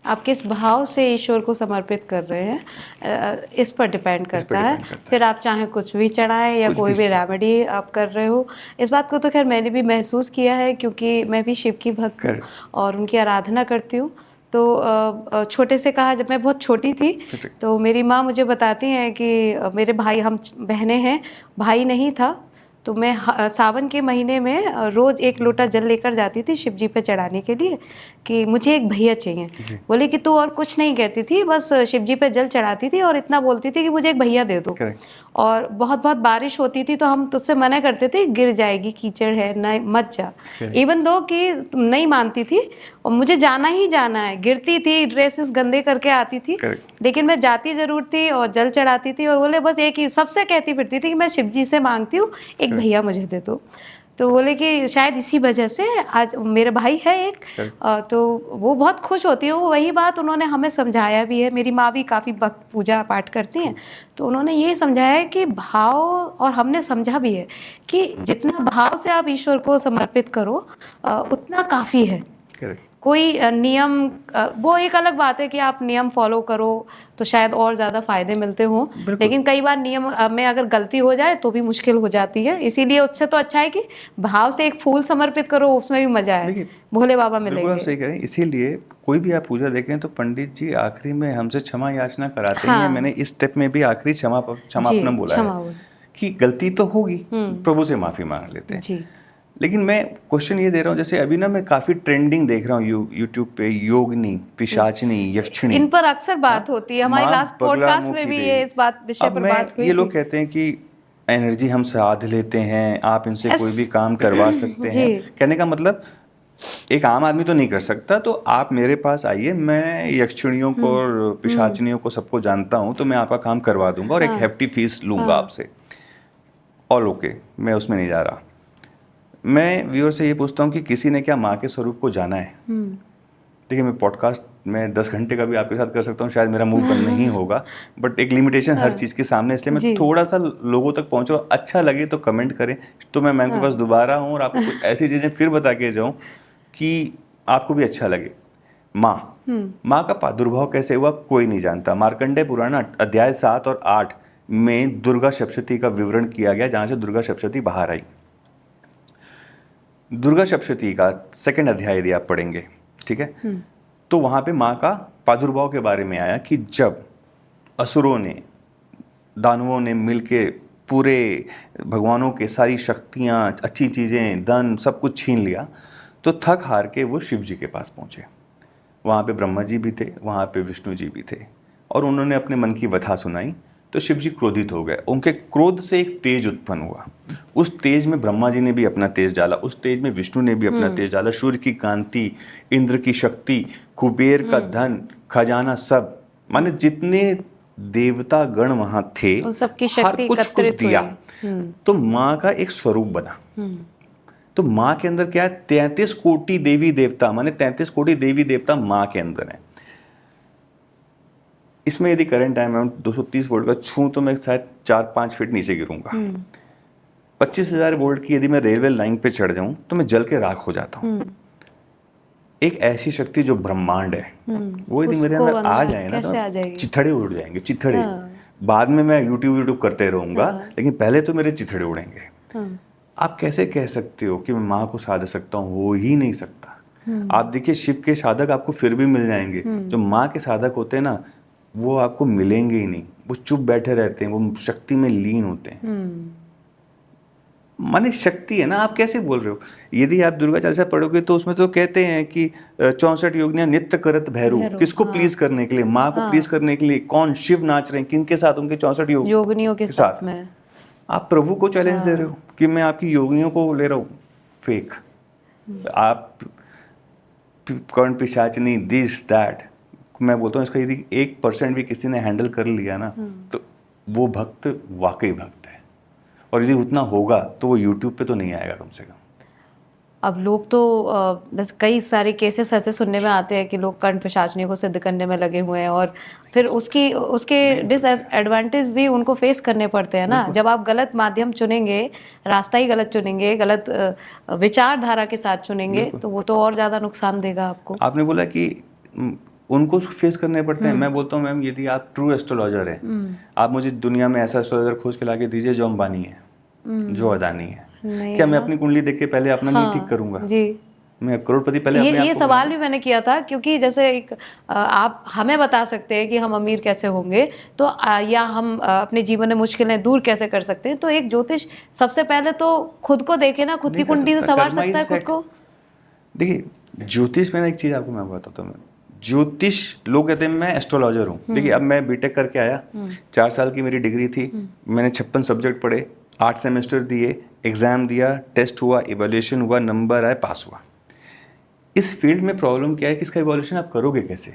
आप किस भाव से ईश्वर को समर्पित कर रहे हैं, इस पर डिपेंड करता है। फिर आप चाहे कुछ भी चढ़ाएं या कोई भी रेमेडी आप कर रहे हो। इस बात को तो खैर मैंने भी महसूस किया है, क्योंकि मैं भी शिव की भक्त हूँ और उनकी आराधना करती हूँ। तो छोटे से कहा, जब मैं बहुत छोटी थी तो मेरी माँ मुझे बताती हैं कि मेरे भाई, हम बहनें हैं, भाई नहीं था, तो मैं सावन के महीने में रोज एक लोटा जल लेकर जाती थी शिव जी पे चढ़ाने के लिए कि मुझे एक भैया चाहिए। बोले कि तू और कुछ नहीं कहती थी, बस शिव जी पे जल चढ़ाती थी और इतना बोलती थी कि मुझे एक भैया दे दो। और बहुत बहुत बारिश होती थी तो हम तुझसे मना करते थे, गिर जाएगी, कीचड़ है, न मत जा। इवन दो कि नहीं मानती थी और मुझे जाना ही जाना है, गिरती थी, ड्रेसेस गंदे करके आती थी, लेकिन मैं जाती जरूर थी और जल चढ़ाती थी। और बोले बस एक ही सबसे कहती फिरती थी कि मैं शिव जी से मांगती हूँ एक भैया मुझे दे दो। तो बोले कि शायद इसी वजह से आज मेरे भाई है एक, तो वो बहुत खुश होती है। वो वही बात उन्होंने हमें समझाया भी है। मेरी माँ भी काफ़ी भक्त पूजा पाठ करती हैं, तो उन्होंने ये समझाया है कि भाव, और हमने समझा भी है कि जितना भाव से आप ईश्वर को समर्पित करो उतना काफ़ी है। कोई नियम, वो एक अलग बात है कि आप नियम फॉलो करो तो शायद और ज़्यादा फायदे मिलते हों, लेकिन कई बार नियम में अगर गलती हो जाए तो भी मुश्किल हो जाती है। इसीलिए उससे तो अच्छा है कि भाव से एक फूल समर्पित करो, उसमें भी मजा है, भोले बाबा मिलेंगे। आप सही कह रहे हैं। इसीलिए कोई भी आप पूजा देखें तो पंडित जी आखिरी में हमसे क्षमा याचना कराते हैं। मैंने इस स्टेप में भी आखिरी क्षमापण बोला है कि गलती तो होगी, प्रभु से माफी मांग लेते हैं। लेकिन मैं क्वेश्चन ये दे रहा हूँ, जैसे अभी ना मैं काफी ट्रेंडिंग देख रहा हूँ यूट्यूब पे, योगिनी, पिशाचिनी, यक्षिणी, इन पर अक्सर बात होती है। हमारी लास्ट पॉडकास्ट में भी ये इस बात विषय पर बात हुई। ये लोग कहते हैं कि एनर्जी हम साध लेते हैं, आप इनसे कोई भी काम करवा सकते हैं। कहने का मतलब एक आम आदमी तो नहीं कर सकता, तो आप मेरे पास आइए, मैं यक्षिणियों को और पिशाचिनियों को सबको जानता हूँ, तो मैं आपका काम करवा दूंगा और एक हेफ्टी फीस लूंगा आपसे। ऑल ओके, मैं उसमें नहीं जा रहा। मैं व्यूअर से ये पूछता हूँ कि किसी ने क्या माँ के स्वरूप को जाना है? देखिए, मैं पॉडकास्ट में 10 घंटे का भी आपके साथ कर सकता हूँ, शायद मेरा मुंह बंद नहीं होगा, बट एक लिमिटेशन हर चीज़ के सामने, इसलिए मैं थोड़ा सा लोगों तक पहुँचूँ। अच्छा लगे तो कमेंट करें, तो मैं मैम के पास दोबारा हूँ और आपको कुछ ऐसी चीज़ें फिर बता के जाऊँ कि आपको भी अच्छा लगे। माँ का प्रादुर्भाव कैसे हुआ कोई नहीं जानता। मार्कंडेय पुराण अध्याय 7 और 8 में दुर्गा सप्तशती का विवरण किया गया, जहाँ से दुर्गा सप्तशती बाहर आई। दुर्गा सप्तशती का 2nd अध्याय यदि आप पढ़ेंगे, ठीक है, तो वहां पे माँ का प्रादुर्भाव के बारे में आया कि जब असुरों ने, दानवों ने मिलके पूरे भगवानों के सारी शक्तियाँ, अच्छी चीज़ें, धन, सब कुछ छीन लिया, तो थक हार के वो शिव जी के पास पहुँचे। वहाँ पे ब्रह्मा जी भी थे, वहाँ पे विष्णु जी भी थे, और उन्होंने अपने मन की व्यथा सुनाई। तो शिव जी क्रोधित हो गए। उनके क्रोध से एक तेज उत्पन्न हुआ। उस तेज में ब्रह्मा जी ने भी अपना तेज डाला, उस तेज में विष्णु ने भी अपना तेज डाला। सूर्य की कांति, इंद्र की शक्ति, कुबेर का धन, खजाना, सब, माने जितने देवता गण वहां थे, सबकी शक्ति कुछ दिया। तो माँ का एक स्वरूप बना। तो माँ के अंदर क्या है? 33 कोटि देवी देवता, माने 33 कोटि देवी देवता माँ के अंदर है। इसमें यदि करंट टाइम अराउंड 230 वोल्ट का छूं तो मैं शायद 4-5 फीट नीचे गिरूंगा। 25,000 वोल्ट की यदि मैं रेलवे लाइन पे चढ़ जाऊं तो मैं जल के राख हो जाता हूं। एक ऐसी शक्ति जो ब्रह्मांड है, वो यदि मेरे अंदर आ जाए ना तो चिथड़े उड़ जाएंगे, चिथड़े। बाद में मैं यूट्यूब करते रहूंगा, लेकिन पहले तो मेरे चिथड़े उड़ेंगे। आप कैसे कह सकते हो कि मैं माँ को साध सकता हूँ? हो ही नहीं सकता। आप देखिए, शिव के साधक आपको फिर भी मिल जाएंगे, जो माँ के साधक होते हैं ना, वो आपको मिलेंगे ही नहीं। वो चुप बैठे रहते हैं, वो शक्ति में लीन होते हैं। माने शक्ति है ना, आप कैसे बोल रहे हो? यदि आप दुर्गा चालीसा पढ़ोगे तो उसमें तो कहते हैं कि 64 योगिनियां नित्य करत भैरू। किसको प्लीज करने के लिए? माँ को प्लीज करने के लिए। कौन? शिव नाच रहे हैं, किनके साथ? उनके 64 योगिनियों के साथ में। आप प्रभु को चैलेंज दे रहे हो कि मैं आपकी योगिनियों को ले रहा हूँ। फेक। आप कौन पिशाचनी, दिस दैट। मैं बोलता हूँ इसका यदि 1% भी किसी ने हैंडल कर लिया ना, तो वो भक्त वाकई भक्त है। और यदि उतना होगा तो वो यूट्यूब पे तो नहीं आएगा कम से कम। अब लोग तो बस कई सारे केसेस ऐसे सुनने में आते हैं कि लोग कर्ण पिशाचनी को सिद्ध करने में लगे हुए हैं, और फिर उसके डिसएडवांटेज भी उनको फेस करने पड़ते हैं ना। जब आप गलत माध्यम चुनेंगे, रास्ता ही गलत चुनेंगे, गलत विचारधारा के साथ चुनेंगे, तो वो तो और ज़्यादा नुकसान देगा आपको। आपने बोला कि उनको फेस करने पड़ते हैं। मैं बोलता हूँ मैम, यदि आप ट्रू एस्ट्रोलॉजर हैं, आप मुझे दुनिया में ऐसा एस्ट्रोलॉजर खोज के लाके दीजिए जो अंबानी है, जो अदानी है। क्या मैं अपनी कुंडली देख के पहले अपना नहीं ठीक करूंगा? जी। मैं करोड़पति पहले अपने आप ये को सवाल भी मैंने किया था, क्योंकि जैसे एक आप हमें बता सकते हैं कि हम अमीर कैसे होंगे, तो या हम अपने जीवन में मुश्किलें दूर कैसे कर सकते हैं, तो एक ज्योतिष सबसे पहले तो खुद को देखे ना, खुद की नहीं कर कुंडली से सकता, संवार कर्मा सकता है इज खुद सेट। को। देखिए ज्योतिष में ना एक चीज़ आपको मैं बताता हूँ, ज्योतिष लोग कहते हैं मैं एस्ट्रोलॉजर हूँ। देखिए अब मैं बीटेक करके आया, 4 साल की मेरी डिग्री थी, मैंने 56 सब्जेक्ट पढ़े, 8 सेमेस्टर दिए, एग्ज़ाम दिया, टेस्ट हुआ, इवैल्यूएशन हुआ, नंबर आए, पास हुआ। इस फील्ड में प्रॉब्लम क्या है कि इसका इवैल्यूएशन आप करोगे कैसे?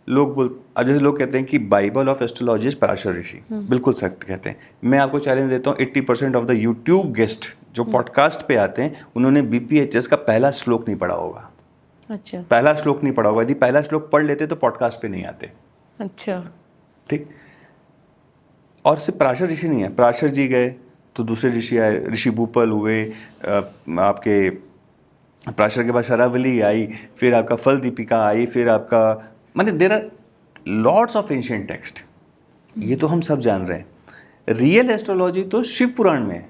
अब जैसे लोग कहते हैं कि Bible of astrology is Parashar Rishi, बिल्कुल सत्य कहते हैं। मैं आपको चैलेंज देता हूँ, 80% ऑफ द यूट्यूब गेस्ट जो पॉडकास्ट पे आते हैं उन्होंने BPHS का पहला श्लोक नहीं पढ़ा होगा। अच्छा पहला श्लोक नहीं पढ़ा होगा, यदि पहला श्लोक पढ़ लेते तो पॉडकास्ट पे नहीं आते। अच्छा। ठीक। और सिर्फ पराशर ऋषि नहीं है, पराशर जी गए तो दूसरे ऋषि आए, ऋषि भूपल हुए, आपके पराशर के बाद शरावली आई, फिर आपका फल दीपिका आई, फिर आपका माने there are lots of ancient text. ये तो हम सब जान रहे हैं। रियल एस्ट्रोलॉजी तो शिव पुराण में है।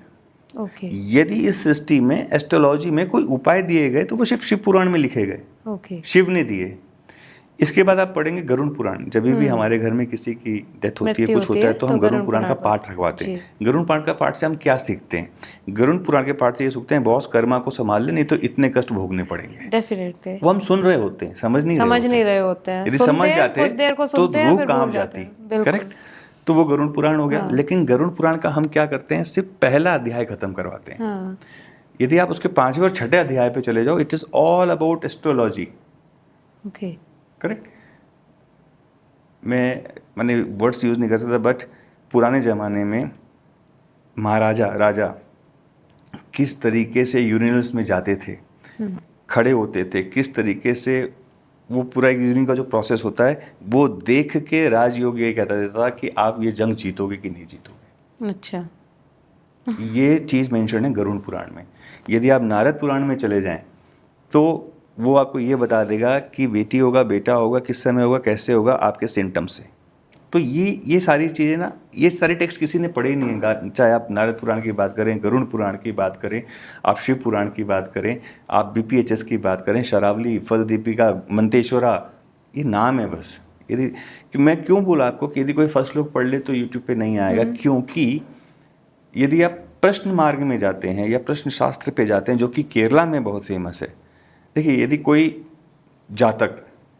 ओके यदि इस सृष्टि में एस्ट्रोलॉजी में कोई उपाय दिए गए तो वो सिर्फ शिव पुराण में लिखे गए, ओके। शिव ने दिए। इसके बाद आप पढ़ेंगे गरुड़ पुराण। जब भी हमारे घर में किसी की डेथ होती है, कुछ होता है, तो हम गरुड़ पुराण का पाठ रखवाते हैं। गरुड़ पुराण का पाठ से हम क्या सीखते हैं? गरुड़ पुराण के पाठ से ये सीखते हैं, बॉस कर्मा को संभाल ले, नहीं तो इतने कष्ट भोगने पड़ेंगे। डेफिनेटली। वो हम सुन रहे होते हैं, समझ नहीं रहे होते हैं। यदि समझ जाते कुछ देर को तो सुनते हैं, रूह फिर काम भूल जाते जाती। हैं। करेक्ट। तो वो गरुड़ पुराण हो गया। लेकिन गरुड़ पुराण का हम क्या करते हैं, सिर्फ पहला अध्याय खत्म करवाते हैं। हाँ। यदि आप उसके 5वें और 6ठे अध्याय पे चले जाओ, it is all about astrology. Okay. Correct. मैंने वर्ड्स यूज नहीं कर सकता, बट पुराने ज़माने में महाराजा राजा किस तरीके से यूरिनल्स में जाते थे, खड़े होते थे, किस तरीके से वो पूरा एक यूरिन का जो प्रोसेस होता है वो देख के राजयोग ये कहता देता था कि आप ये जंग जीतोगे कि नहीं जीतोगे। अच्छा। ये चीज़ मेंशन है गरुड़ पुराण में। यदि आप नारद पुराण में चले जाएं तो वो आपको ये बता देगा कि बेटी होगा, बेटा होगा, किस समय होगा, कैसे होगा, आपके सिम्टम्स से। तो ये सारी चीज़ें ना, ये सारे टेक्स्ट किसी ने पढ़े ही नहीं है। चाहे आप नारद पुराण की बात करें, गरुड़ पुराण की बात करें, आप शिव पुराण की बात करें, आप BPHS की बात करें, शरावली, फल दीपिका, मंतेश्वरा, ये नाम है बस। यदि कि मैं क्यों बोला आपको कि यदि कोई फर्स्ट लोग पढ़ ले तो यूट्यूब पे नहीं आएगा, क्योंकि यदि आप प्रश्न मार्ग में जाते हैं या प्रश्न शास्त्र पे जाते हैं, जो कि केरला में बहुत फेमस है। देखिए यदि कोई जातक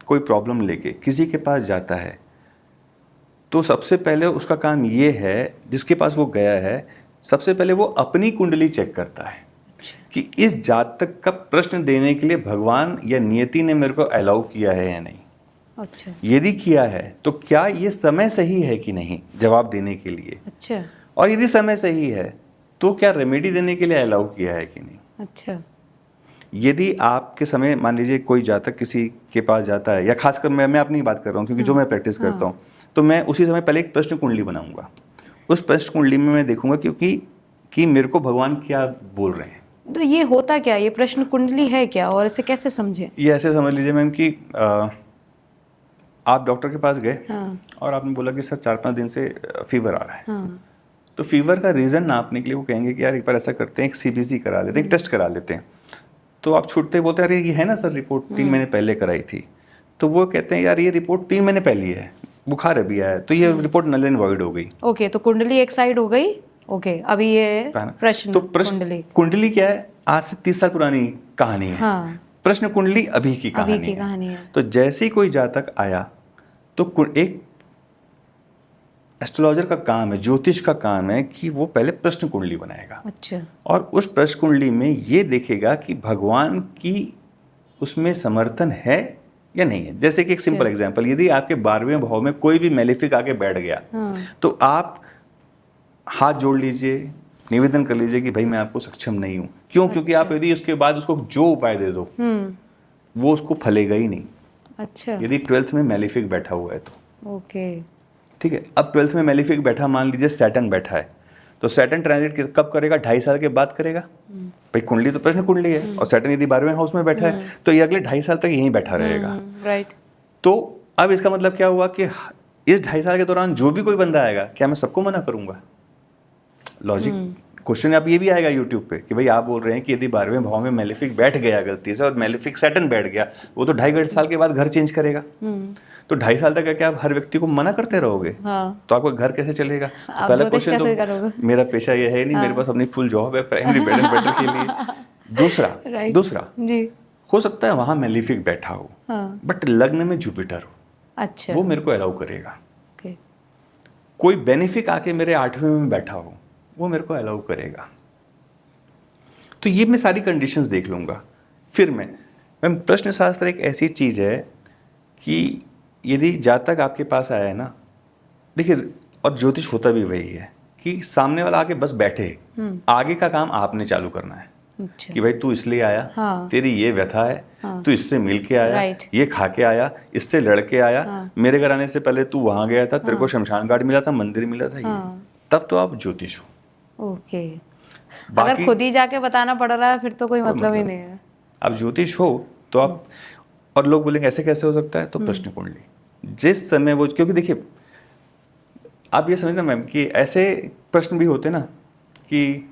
कोई प्रॉब्लम लेके किसी के पास जाता है तो सबसे पहले उसका काम ये है, जिसके पास वो गया है, सबसे पहले वो अपनी कुंडली चेक करता है कि इस जातक का प्रश्न देने के लिए भगवान या नियति ने मेरे को अलाउ किया है या नहीं। अच्छा। यदि किया है तो क्या ये समय सही है कि नहीं जवाब देने के लिए। अच्छा। और यदि समय सही है तो क्या रेमेडी देने के लिए अलाउ किया है कि नहीं। अच्छा। यदि आपके समय, मान लीजिए कोई जातक किसी के पास जाता है, या खासकर मैं अपनी बात कर रहा हूँ क्योंकि जो मैं प्रैक्टिस करता हूँ, तो मैं उसी समय पहले एक प्रश्न कुंडली बनाऊंगा। उस प्रश्न कुंडली में मैं देखूंगा कि मेरे को भगवान क्या बोल रहे हैं। तो ये होता क्या, ये प्रश्न कुंडली है क्या, और इसे कैसे समझें? ये ऐसे समझ लीजिए मैम कि आप डॉक्टर के पास गए और आपने बोला कि सर 4-5 दिन से फीवर आ रहा है। तो फीवर का रीज़न नापने के लिए वो कहेंगे कि यार एक बार ऐसा करते हैं, एक CBC करा लेते हैं, एक टेस्ट करा लेते हैं। तो आप छूटते बोलते हैं अरे ये है ना सर रिपोर्ट 3 महीने पहले कराई थी। तो वो कहते हैं यार ये रिपोर्ट 3 महीने पहले है, बुखार अभी आया है, तो ये रिपोर्ट नल एंड वॉइड हो गई। ओके, तो कुंडली एक साइड हो गई। ओके, अभी ये प्रश्न कुंडली क्या है, आज से 30 साल पुरानी कहानी है। हाँ। प्रश्न कुंडली अभी की कहानी है। तो जैसे ही कोई जातक आया तो एक एस्ट्रोलॉजर का काम है, ज्योतिष का काम है कि वो पहले प्रश्न कुंडली बनाएगा। अच्छा। और उस प्रश्न कुंडली में ये देखेगा कि भगवान की उसमें समर्थन है या नहीं है। जैसे कि एक सिंपल एग्जांपल, यदि आपके 12वें भाव में कोई भी मैलेफिक आके बैठ गया, तो आप हाथ जोड़ लीजिए, निवेदन कर लीजिए कि भाई मैं आपको सक्षम नहीं हूं। क्यों? क्योंकि आप यदि उसके बाद उसको जो उपाय दे दो वो उसको फलेगा ही नहीं। अच्छा। यदि 12th में मैलेफिक बैठा हुआ है तो। ओके। ठीक है। अब 12th में मैलेफिक बैठा, मान लीजिए सैटर्न बैठा है, तो सैटर्न ट्रांजिट कब करेगा? 2.5 साल के बाद करेगा। भाई कुंडली तो प्रश्न कुंडली है, और सैटर्न यदि 12वें हाउस में बैठा है तो ये अगले 2.5 साल तक यहीं बैठा रहेगा। राइट। तो अब इसका मतलब क्या हुआ कि इस 2.5 साल के दौरान जो भी कोई बंदा आएगा, क्या मैं सबको मना करूंगा? लॉजिक क्वेश्चन अब ये भी आएगा यूट्यूब पे कि भाई आप बोल रहे हैं कि यदि 12वें भाव में मेलेफिक बैठ गया गलती से और मेलेफिक सैटर्न बैठ गया, वो तो 2.5 साल के बाद घर चेंज करेगा। तो 2.5 साल तक क्या आप हर व्यक्ति को मना करते रहोगे? हाँ। तो आपका घर कैसे चलेगा? आप पहला ज्योतिष क्वेश्चन कैसे तो करोगे? मेरा पेशा ये है नहीं, मेरे पास अपनी फुल जॉब है प्राइमरी ब्रेड एंड बटर के लिए। दूसरा जी, हो सकता है वहां मेलेफिक बैठा हो, हाँ, बट लग्न में जुपिटर हो, अच्छा, वो मेरे को अलाउ करेगा। ओके, कोई बेनिफिक आके मेरे 8वें में बैठा हो, वो मेरे को अलाउ करेगा। तो ये मैं सारी कंडीशंस देख लूंगा। फिर मैं प्रश्न शास्त्र एक ऐसी चीज है कि यदि जातक आपके पास आया है ना, देखिए, और ज्योतिष होता भी वही है कि सामने वाला आके बस बैठे, आगे का काम आपने चालू करना है। अच्छा, कि भाई तू इसलिए आया, हाँ, तेरी ये व्यथा है, हाँ, तू इससे मिल के आया, राइट, ये खा के आया, इससे लड़ के आया, हाँ, मेरे घर आने से पहले तू वहां गया था, तेरे को हाँ, शमशान घाट मिला था, मंदिर मिला था, ये हाँ, तब तो आप ज्योतिष हो। ओके। अगर बाकी खुद ही जाके बताना पड़ रहा है फिर तो कोई मतलब ही नहीं है। आप ज्योतिष हो तो आप, और लोग बोलेंगे ऐसे कैसे हो सकता है, तो प्रश्न कुंडली जिस समय वो, क्योंकि देखिए आप ये समझना मैम कि ऐसे प्रश्न भी होते ना कि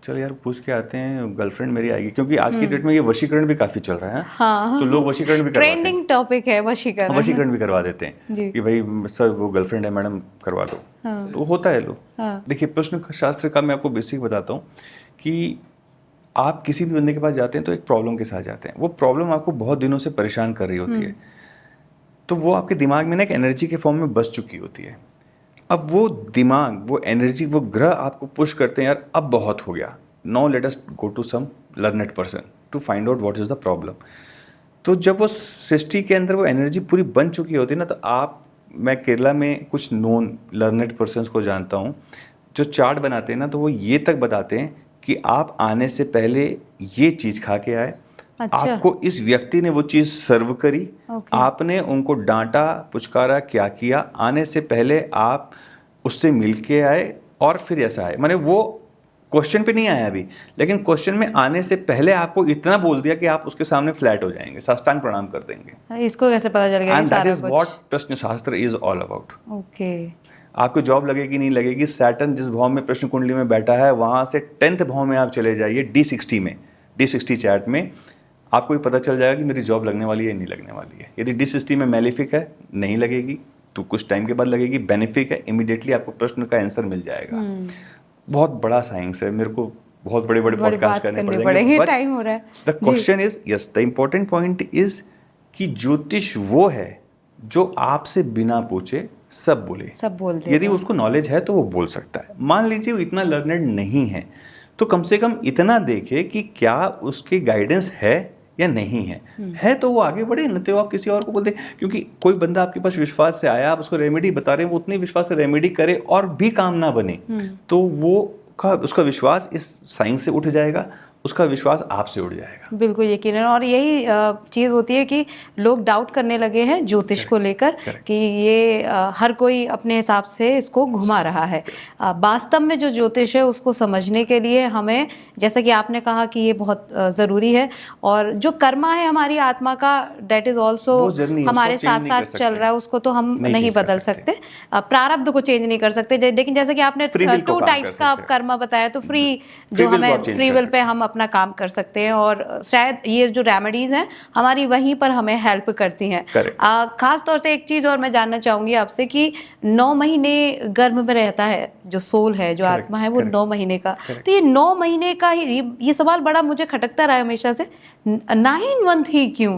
चलो यार पूछ के आते हैं, गर्लफ्रेंड मेरी आएगी, क्योंकि आज की डेट में ये वशीकरण भी काफी चल रहा है। हाँ, तो लोग वशीकरण भी करवाते हैं, ट्रेंडिंग टॉपिक है वशीकरण। वशीकरण भी करवा देते जी। हैं कि भाई सर वो गर्लफ्रेंड है मैडम, करवा दो। हाँ, तो होता है लोग। हाँ, देखिए प्रश्न शास्त्र का मैं आपको बेसिक बताता हूँ कि आप किसी भी बंदे के पास जाते हैं तो एक प्रॉब्लम के साथ जाते हैं, वो प्रॉब्लम आपको बहुत दिनों से परेशान कर रही होती है, तो वो आपके दिमाग में ना एक एनर्जी के फॉर्म में बस चुकी होती है। अब वो दिमाग, वो एनर्जी, वो ग्रह आपको पुश करते हैं, यार अब बहुत हो गया, now let us go to some learned person to find out what is the problem. तो जब वो सृष्टि के अंदर वो एनर्जी पूरी बन चुकी होती है ना, तो आप, मैं केरला में कुछ नोन लर्नेड पर्सन्स को जानता हूँ जो चार्ट बनाते हैं ना, तो वो ये तक बताते हैं कि आप आने से पहले ये चीज़ खा के आए, अच्छा, आपको इस व्यक्ति ने वो चीज़ सर्व करी, ओके, आपने उनको डांटा पुचकारा, क्या किया, आने से पहले आप उससे मिल के आए और फिर ऐसा आए। माने वो क्वेश्चन पे नहीं आया अभी, लेकिन क्वेश्चन में आने से पहले आपको इतना बोल दिया कि आप उसके सामने फ्लैट हो जाएंगे, साष्टांग प्रणाम कर देंगे। इसको कैसे पता चल गया? एंड दैट सारा इज कुछ, व्हाट प्रश्न शास्त्र इज ऑल अबाउट। ओके, आपको जॉब लगेगी नहीं लगेगी, सैटर्न जिस भाव में प्रश्न कुंडली में बैठा है वहां से 10th भाव में आप चले जाइए, D60 में, D60 चैट में आपको भी पता चल जाएगा कि मेरी जॉब लगने वाली है नहीं लगने वाली है। यदि D60 में मेलेफिक है, नहीं लगेगी, तो कुछ टाइम के बाद लगेगी। बेनिफिक है, इमीडिएटली आपको प्रश्न का आंसर मिल जाएगा। बहुत बड़ा साइंस है, मेरे को बहुत बड़े बड़े पॉडकास्ट करने पड़ेंगे। टाइम हो रहा है। The question is, yes, the important point is कि ज्योतिष वो है जो आपसे बिना पूछे सब बोल दे। यदि उसको नॉलेज है तो वो बोल सकता है। मान लीजिए वो इतना लर्नेड नहीं है, तो कम से कम इतना देखे कि क्या उसके गाइडेंस है या नहीं है तो वो आगे बढ़े, न तो आप किसी और को बोल दे। क्योंकि कोई बंदा आपके पास विश्वास से आया, आप उसको रेमेडी बता रहे हैं, वो उतनी विश्वास से रेमेडी करे और भी काम ना बने, तो वो उसका विश्वास इस साइंस से उठ जाएगा, उसका विश्वास आपसे उड़ जाएगा। बिल्कुल यकीनन। और यही चीज़ होती है कि लोग डाउट करने लगे हैं ज्योतिष को लेकर कि ये हर कोई अपने हिसाब से इसको घुमा रहा है। वास्तव में जो ज्योतिष है उसको समझने के लिए हमें, जैसा कि आपने कहा कि ये बहुत ज़रूरी है, और जो कर्मा है हमारी आत्मा का, डेट इज़ ऑल्सो हमारे साथ साथ चल रहा है, उसको तो हम नहीं बदल सकते, प्रारब्ध को चेंज नहीं कर सकते। लेकिन जैसे कि आपने 2 टाइप्स का कर्मा बताया, तो फ्री जो हमें फ्री विल पे हम अपना काम कर सकते हैं, और शायद ये जो रेमेडीज हैं हमारी वहीं पर हमें हेल्प करती हैं। खास तौर से एक चीज और मैं जानना चाहूंगी आपसे कि 9 महीने गर्भ में रहता है जो सोल है, जो आत्मा है, वो 9 महीने का, तो ये 9 महीने का ये सवाल बड़ा मुझे खटकता रहा है हमेशा से, 9 मंथ ही क्यों,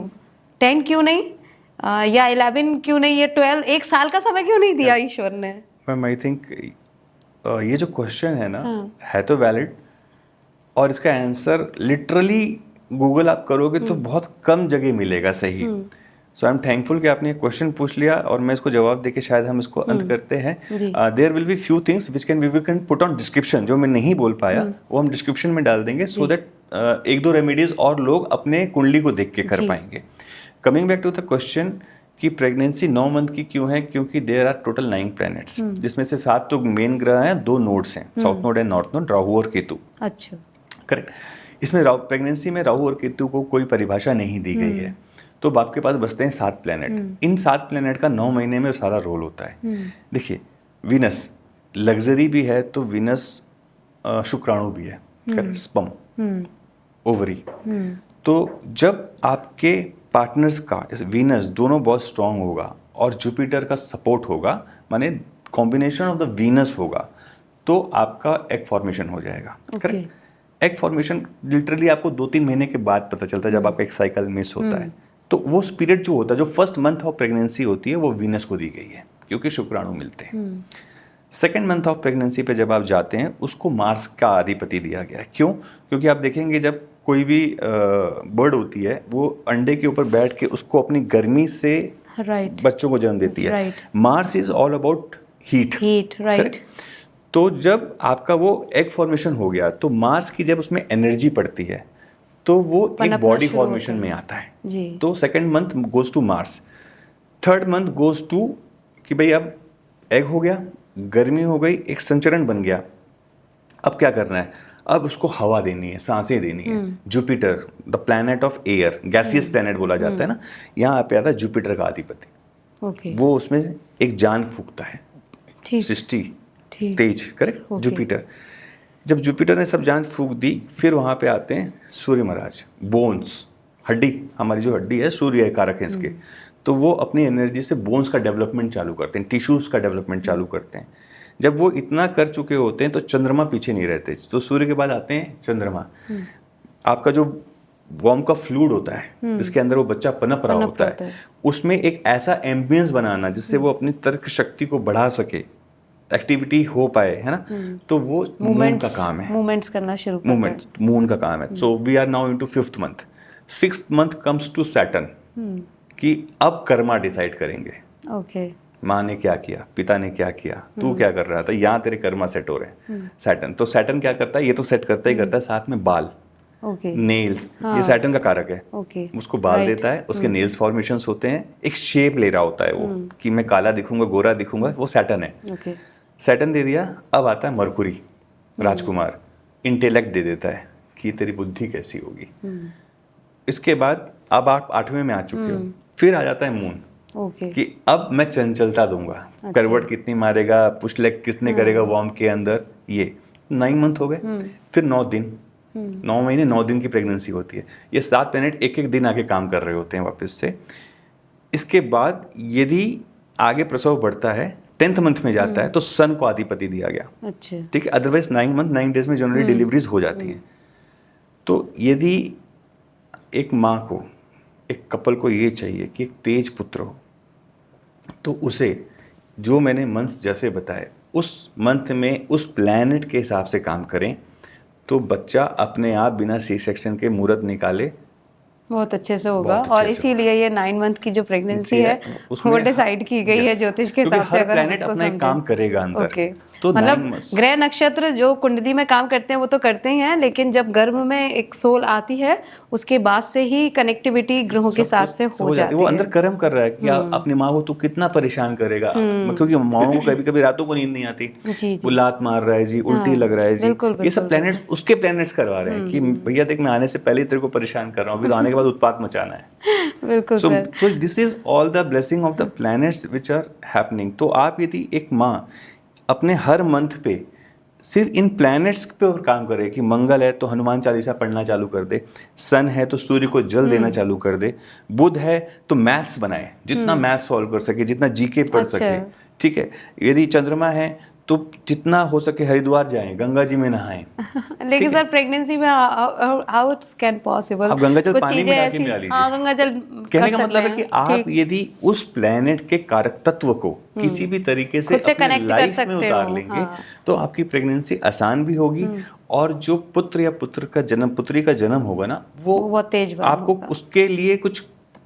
10 क्यों नहीं, या 11 क्यों नहीं, ये 12, 1 साल का समय क्यों नहीं दिया ईश्वर ने? मैम आई थिंक ये जो क्वेश्चन है ना, है तो वैलिड, और इसका आंसर लिटरली गूगल आप करोगे तो बहुत कम जगह मिलेगा सही। सो आई एम थैंकफुल कि आपने क्वेश्चन पूछ लिया और मैं इसको जवाब देके शायद हम इसको अंत करते हैं। There will be few things which we can put on description, जो मैं नहीं बोल पाया वो हम डिस्क्रिप्शन में डाल देंगे, सो दैट 1-2 रेमेडीज और लोग अपने कुंडली को देख के कर पाएंगे। Coming back to the question कि प्रेगनेंसी 9 मंथ की क्यों है, क्योंकि देयर आर टोटल 9 प्लैनेट्स, जिसमें से 7 तो मेन ग्रह हैं, 2 नोड्स हैं, south node and north node, Rahu और केतु। अच्छा, करेक्ट। इसमें प्रेगनेंसी में राहु और केतु को कोई परिभाषा नहीं दी गई है, तो आपके पास बचते हैं 7 प्लैनेट। इन 7 प्लैनेट का 9 महीने में सारा रोल होता है। देखिए वीनस लग्जरी भी है, तो वीनस शुक्राणु भी है, स्पर्म, ओवरी। तो जब आपके पार्टनर्स का वीनस दोनों बहुत स्ट्रांग होगा और जुपिटर का सपोर्ट होगा, माने कॉम्बिनेशन ऑफ द वीनस होगा, तो आपका एग फॉर्मेशन हो जाएगा। करेक्ट। एग फॉर्मेशन लिटरली आपको 2-3 महीने के बाद पता चलता है, जब आपका एक साइकिल मिस होता है। तो वो पीरियड जो होता है, जो फर्स्ट मंथ ऑफ प्रेगनेंसी होती है, वो वीनस को दी गई है क्योंकि शुक्राणु मिलते हैं। सेकेंड मंथ ऑफ प्रेगनेंसी पे जब आप जाते हैं, उसको मार्स का आधिपति दिया गया है। क्यों? क्योंकि आप देखेंगे जब कोई भी बर्ड होती है, वो अंडे के ऊपर बैठ के उसको अपनी गर्मी से बच्चों को जन्म देती है। Mars is all about heat, right. तो जब आपका वो एग फॉर्मेशन हो गया, तो मार्स की जब उसमें एनर्जी पड़ती है, तो वो एक बॉडी फॉर्मेशन में आता है जी। तो second month goes to Mars, third month goes to कि भाई अब एग हो गया, गर्मी हो गई, एक संचरण बन गया, अब क्या करना है? अब उसको हवा देनी है, सांसें देनी है। Jupiter, the planet of air, gaseous planet बोला जाता है ना, यहाँ पे आता है जुपिटर का अधिपति। वो उसमें एक जान फूकता है, सृष्टि, तेज, करेक्ट। जुपिटर, जब जुपिटर ने सब जान फूक दी, फिर वहाँ पे आते हैं सूर्य महाराज, बोन्स, हड्डी, हमारी जो हड्डी है सूर्य कारक है इसके, तो वो अपनी एनर्जी से बोन्स का डेवलपमेंट चालू करते हैं, टिश्यूज का डेवलपमेंट चालू करते हैं। जब वो इतना कर चुके होते हैं तो चंद्रमा पीछे नहीं रहते, तो सूर्य के बाद आते हैं चंद्रमा। आपका जो वॉर्म का फ्लूइड होता है, जिसके अंदर वो बच्चा पनप रहा होता है, उसमें एक ऐसा एम्बियंस बनाना जिससे वो अपनी तर्क शक्ति को बढ़ा सके, एक्टिविटी हो पाए, है ना, तो वो मून का काम है, मूवमेंट्स करना शुरू करते हैं। मूवमेंट मून का काम है। So we are now into 5th month. 6th month comes to Saturn, कि अब कर्मा डिसाइड करेंगे। ओके। माँ ने क्या किया, पिता ने क्या किया, तू क्या कर रहा था, यहाँ तेरे कर्मा सेट हो रहे हैं। सैटर्न, तो सैटर्न क्या करता है? ये तो सेट करता ही करता है, साथ में बाल, नेल्स, ये सैटर्न का कारक है। उसको बाल देता है, उसके नेल्स फॉर्मेशंस होते हैं, एक शेप ले रहा होता है वो, कि मैं काला दिखूंगा, गोरा दिखूंगा, वो सैटर्न है। सैटर्न दे दिया, अब आता है मरकुरी, राजकुमार, इंटेलेक्ट दे देता है कि तेरी बुद्धि कैसी होगी। इसके बाद अब आप 8वें में आ चुके हो, फिर आ जाता है मून, कि अब मैं चंचलता दूंगा, करवट कितनी मारेगा, पुश लेग कितने करेगा वॉर्म के अंदर, ये 9 मंथ हो गए। फिर 9 दिन, 9 महीने 9 दिन की प्रेगनेंसी होती है। ये 7 प्लैनेट एक एक दिन आके काम कर रहे होते हैं वापस से। इसके बाद यदि आगे प्रसव बढ़ता है, 10th मंथ में जाता है, तो सन को अधिपति दिया गया। अच्छा, ठीक है। अदरवाइज 9 मंथ 9 डेज में जनरली डिलीवरीज हो जाती हैं। तो यदि एक माँ को, एक कपल को ये चाहिए कि एक तेज पुत्र हो, तो उसे जो मैंने मंथ जैसे बताए, उस मंथ में उस प्लैनेट के हिसाब से काम करें, तो बच्चा अपने आप बिना सी सेक्शन के मुहूर्त निकाले बहुत अच्छे से होगा। और इसीलिए ये 9 मंथ की जो प्रेगनेंसी है वो डिसाइड की गई है ज्योतिष के हिसाब से। अगर प्लैनेट अपना एक काम करेगा अंदर। ओके। तो मतलब ग्रह नक्षत्र जो कुंडली में काम करते हैं वो तो करते ही हैं, लेकिन जब गर्भ में एक सोल आती है, उसके बाद से ही कनेक्टिविटी ग्रहों के साथ से हो जाती है। वो अंदर कर्म कर रहा है कि अपनी माँ को तू कितना परेशान करेगा, क्योंकि माओ को कभी कभी रातों को नींद नहीं आती, वो लात मार रहा है जी, उल्टी लग रहा है जी, ये सब प्लैनेट्स उसके प्लैनेट्स करवा रहे हैं कि भैया देख, मैं आने से पहले तेरे को परेशान कर रहा हूँ, अभी तो आने के बाद उत्पात मचाना है। बिल्कुल सर। तो this is all the blessing of the planets which are happening. तो आप यदि एक माँ अपने हर मंथ पे सिर्फ इन प्लैनेट्स पे काम करे, कि मंगल है तो हनुमान चालीसा पढ़ना चालू कर दे, सन है तो सूर्य को जल देना चालू कर दे, बुध है तो मैथ्स बनाए, जितना मैथ्स सॉल्व कर सके, जितना जीके पढ़ सके, ठीक है। यदि चंद्रमा है तो जितना हो सके हरिद्वार जाएं, गंगा जी में नहाएं। लेकिन सर प्रेगनेंसी में हाउ इट्स कैन पॉसिबल? आप गंगा जल पानी में डाल के मिला लीजिए। हाँ, गंगा जल कहने का मतलब है कि आप यदि उस प्लैनेट के कारक तत्व को किसी भी तरीके से अपने लाइफ में उतार लेंगे, तो आपकी प्रेगनेंसी आसान भी होगी, और जो पुत्र या पुत्र का जन्म, पुत्री का जन्म होगा ना, वो बहुत तेज आपको उसके लिए कुछ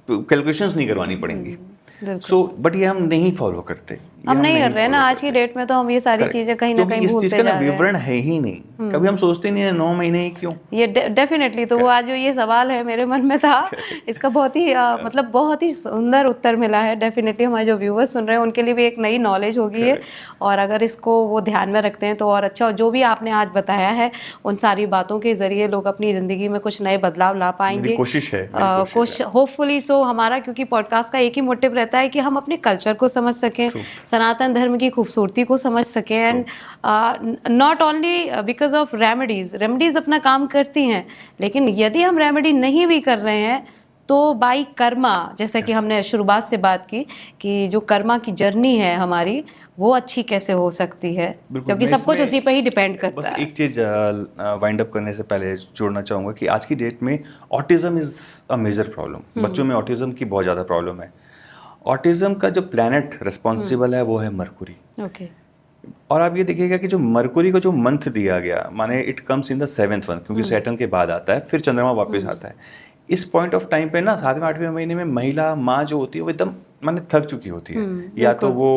कैलकुलेशंस नहीं करवानी पड़ेंगी। सो बट ये हम नहीं फॉलो करते, हम नहीं कर रहे हैं ना आज की डेट में, तो हम ये सारी चीजें कहीं ना कहीं भूलते जा रहे हैं। विवरण है ही नहीं, कभी हम सोचते नहीं है 9 महीने ही क्यों। ये डेफिनेटली, तो वो आज जो ये सवाल है मेरे मन में था, इसका बहुत ही मतलब बहुत ही सुंदर उत्तर मिला है। डेफिनेटली हमारे जो व्यूअर्स सुन रहे हैं उनके लिए भी एक नई नॉलेज होगी है, और अगर इसको वो ध्यान में रखते हैं तो और अच्छा। जो भी आपने आज बताया है, उन सारी बातों के जरिए लोग अपनी जिंदगी में कुछ नए बदलाव ला पाएंगे। कोशिश है, होपफुली सो। हमारा क्योंकि पॉडकास्ट का एक ही मोटिव रहता है कि हम अपने कल्चर को समझ सकें, सनातन धर्म की खूबसूरती को समझ सके and not only because of remedies अपना काम करती हैं, लेकिन यदि हम रेमेडी नहीं भी कर रहे हैं तो बाई कर्मा, जैसा कि हमने शुरुआत से बात की कि जो कर्मा की जर्नी है हमारी वो अच्छी कैसे हो सकती है, क्योंकि सब कुछ उसी पे ही डिपेंड करता बस है। एक चीज़ वाइंड अप करने से पहले जोड़ना चाहूँगा कि आज की डेट में autism is a major problem. बच्चों में ऑटिज्म की बहुत ज़्यादा प्रॉब्लम है। ऑटिज्म का जो प्लैनेट रिस्पॉन्सिबल है वो है मरकुरी। ओके। और आप ये देखिएगा कि जो मरकुरी को जो मंथ दिया गया, माने it comes in the 7th month, क्योंकि सैटर्न के बाद आता है, फिर चंद्रमा वापस आता है। इस पॉइंट ऑफ टाइम पे ना 7वें 8वें महीने में महिला माँ जो होती है वो एकदम माने थक चुकी होती है, या तो वो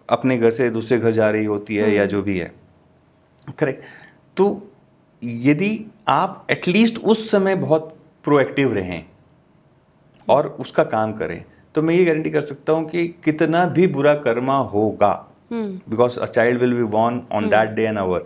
अपने घर से दूसरे घर जा रही होती है या जो भी है, करेक्ट। तो यदि आप एटलीस्ट उस समय बहुत प्रोएक्टिव रहें और उसका काम करें, तो मैं ये गारंटी कर सकता हूँ कि कितना भी बुरा कर्मा होगा, because a child will be born on that day and hour,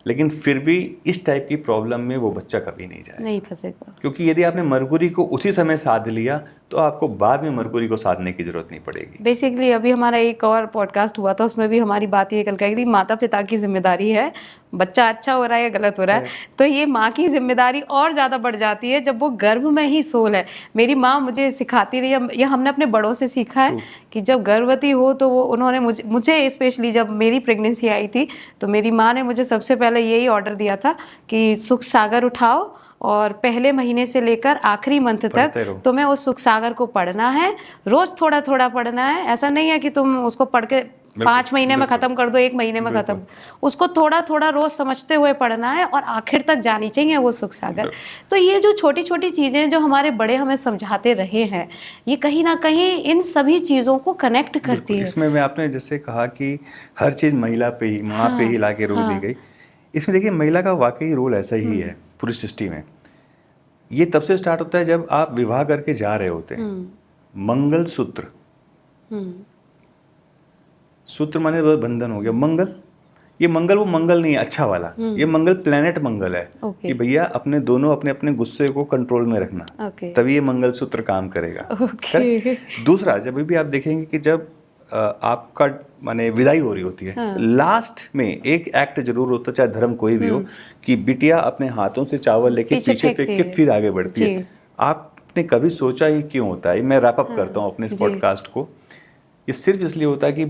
लेकिन फिर भी इस टाइप की प्रॉब्लम में वो बच्चा कभी नहीं जाए, नहीं फंसेगा। क्योंकि यदि आपने मरकुरी को उसी समय साध लिया तो आपको बाद में मरकुरी को साधने की जरूरत नहीं पड़ेगी। बेसिकली अभी हमारा एक और पॉडकास्ट हुआ था, उसमें भी हमारी बात ये कल कही थी, माता पिता की जिम्मेदारी है बच्चा अच्छा हो रहा है या गलत हो रहा है, तो ये माँ की जिम्मेदारी और ज़्यादा बढ़ जाती है जब वो गर्भ में ही सोल है। मेरी माँ मुझे सिखाती रही, या हमने अपने बड़ों से सीखा है कि जब गर्भवती हो तो वो उन्होंने मुझे स्पेशली जब मेरी प्रेगनेंसी आई थी तो मेरी माँ ने मुझे सबसे पहले यही ऑर्डर दिया था कि सुख सागर उठाओ और पहले महीने से लेकर आखिरी मंथ तक तुम्हें उस सुख सागर को पढ़ना है, रोज थोड़ा थोड़ा पढ़ना है। ऐसा नहीं है कि तुम उसको पढ़ के 5 महीने में खत्म कर दो, 1 महीने में खत्म, उसको थोड़ा थोड़ा रोज समझते हुए पढ़ना है और आखिर तक जानी चाहिए वो सुख सागर। तो ये जो छोटी छोटी चीजें जो हमारे बड़े हमें समझाते रहे हैं, ये कहीं ना कहीं इन सभी चीजों को कनेक्ट करती है। इसमें मैं आपने जैसे कहा कि हर चीज महिला पे ही, माँ पे ही लाके रोल दी गई, इसमें देखिए महिला का वाकई रोल ऐसा ही है पूरी सृष्टि में। ये तब से स्टार्ट होता है जब आप विवाह करके जा रहे होते हैं। मंगल सूत्र, सूत्र माने बंधन हो गया, मंगल, ये मंगल वो मंगल नहीं है अच्छा वाला, ये मंगल प्लेनेट मंगल है कि भैया अपने दोनों अपने अपने गुस्से को कंट्रोल में रखना, तभी ये मंगल सूत्र काम करेगा। दूसरा, जब भी आप देखेंगे कि जब आपका माने विदाई हो रही होती है, लास्ट में एक एक्ट जरूर होता है, चाहे धर्म कोई भी हो, कि बिटिया अपने हाथों से चावल लेके पीछे फेंक के फिर आगे बढ़ती है। आपने कभी सोचा ये क्यों होता है? मैं रैप अप करता हूँ अपने इस पॉडकास्ट को। ये सिर्फ इसलिए होता है कि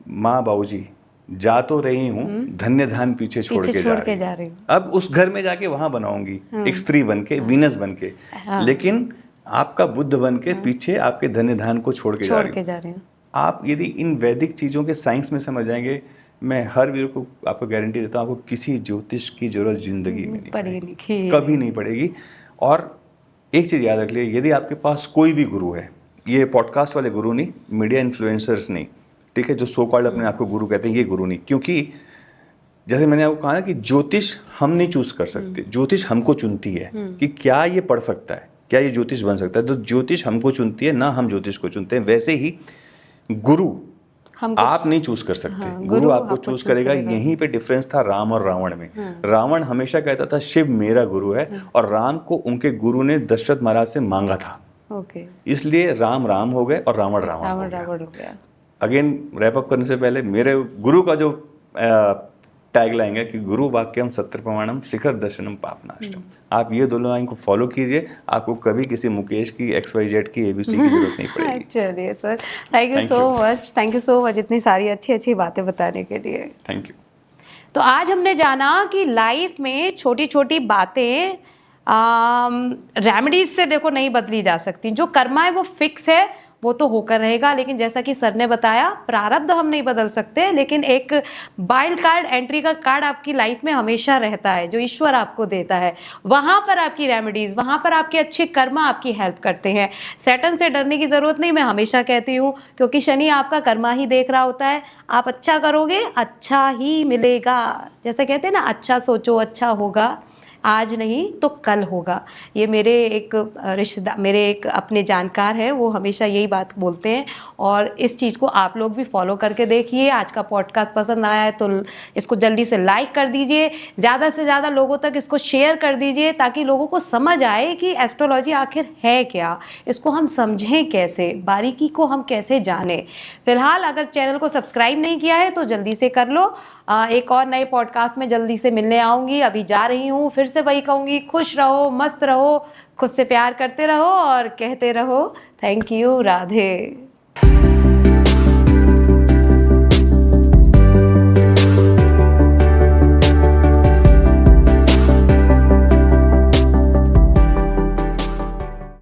माँ बाबूजी जा तो रही हूँ, धन्य धान पीछे छोड़ के जा रही हूँ, अब उस घर में जाके वहां बनाऊंगी एक स्त्री बन के, वीनस बन के, लेकिन आपका बुद्ध बन के पीछे आपके धन्य धान को छोड़ के जा रही हूँ। आप यदि इन वैदिक चीज़ों के साइंस में समझ जाएंगे, मैं हर वीर को आपको गारंटी देता हूँ, आपको किसी ज्योतिष की जरूरत जिंदगी में नहीं पड़ेगी, कभी नहीं पड़ेगी। और एक चीज़ याद रख लीजिए, यदि आपके पास कोई भी गुरु है, ये पॉडकास्ट वाले गुरु नहीं, मीडिया इन्फ्लुएंसर्स नहीं, ठीक है, जो सो कॉल्ड अपने आप को गुरु कहते हैं, ये गुरु नहीं, क्योंकि जैसे मैंने आपको कहा ना कि ज्योतिष हम नहीं चूज कर सकते, ज्योतिष हमको चुनती है कि क्या ये पढ़ सकता है, क्या ये ज्योतिष बन सकता है, तो ज्योतिष हमको चुनती है, ना हम ज्योतिष को चुनते हैं। वैसे ही गुरु आप नहीं चूज कर सकते, गुरु आपको चूज करेगा। यहीं पे डिफरेंस था राम और रावण में। रावण हमेशा कहता था शिव मेरा गुरु है, और राम को उनके गुरु ने दशरथ महाराज से मांगा था, इसलिए राम राम हो गए और रावण रावण हो गया। अगेन रैप अप करने से पहले मेरे गुरु का जो टैग लाइन है कि गुरु वाक्यम सत्य प्रमाणम शिखर दर्शनम पापनाशम, आप ये दोनों लाइन को फॉलो कीजिए, आपको कभी किसी मुकेश की XYZ की ABC की जरूरत नहीं पड़ेगी। चलिए sir, thank you so much इतनी सारी अच्छी अच्छी बातें बताने के लिए। Thank you. तो आज हमने जाना कि लाइफ में छोटी छोटी बातें रेमेडीज से देखो नहीं बदली जा सकती, जो कर्मा है वो फिक्स है, वो तो होकर रहेगा, लेकिन जैसा कि सर ने बताया प्रारब्ध हम नहीं बदल सकते, लेकिन एक वाइल्ड कार्ड एंट्री का कार्ड आपकी लाइफ में हमेशा रहता है जो ईश्वर आपको देता है। वहाँ पर आपकी रेमेडीज, वहाँ पर आपके अच्छे कर्मा आपकी हेल्प करते हैं। सैटर्न से डरने की ज़रूरत नहीं, मैं हमेशा कहती हूँ, क्योंकि शनि आपका कर्मा ही देख रहा होता है। आप अच्छा करोगे अच्छा ही मिलेगा, जैसे कहते हैं ना, अच्छा सोचो अच्छा होगा, आज नहीं तो कल होगा। ये मेरे एक रिश्तेदार, मेरे एक अपने जानकार हैं, वो हमेशा यही बात बोलते हैं और इस चीज़ को आप लोग भी फॉलो करके देखिए। आज का पॉडकास्ट पसंद आया है तो इसको जल्दी से लाइक कर दीजिए, ज़्यादा से ज़्यादा लोगों तक इसको शेयर कर दीजिए ताकि लोगों को समझ आए कि एस्ट्रोलॉजी आखिर है क्या, इसको हम समझें कैसे, बारीकी को हम कैसे जानें। फिलहाल अगर चैनल को सब्सक्राइब नहीं किया है तो जल्दी से कर लो। एक और नए पॉडकास्ट में जल्दी से मिलने आऊँगी। अभी जा रही हूँ, फिर से वही कहूँगी, खुश रहो, मस्त रहो, खुद से प्यार करते रहो और कहते रहो थैंक यू, राधे।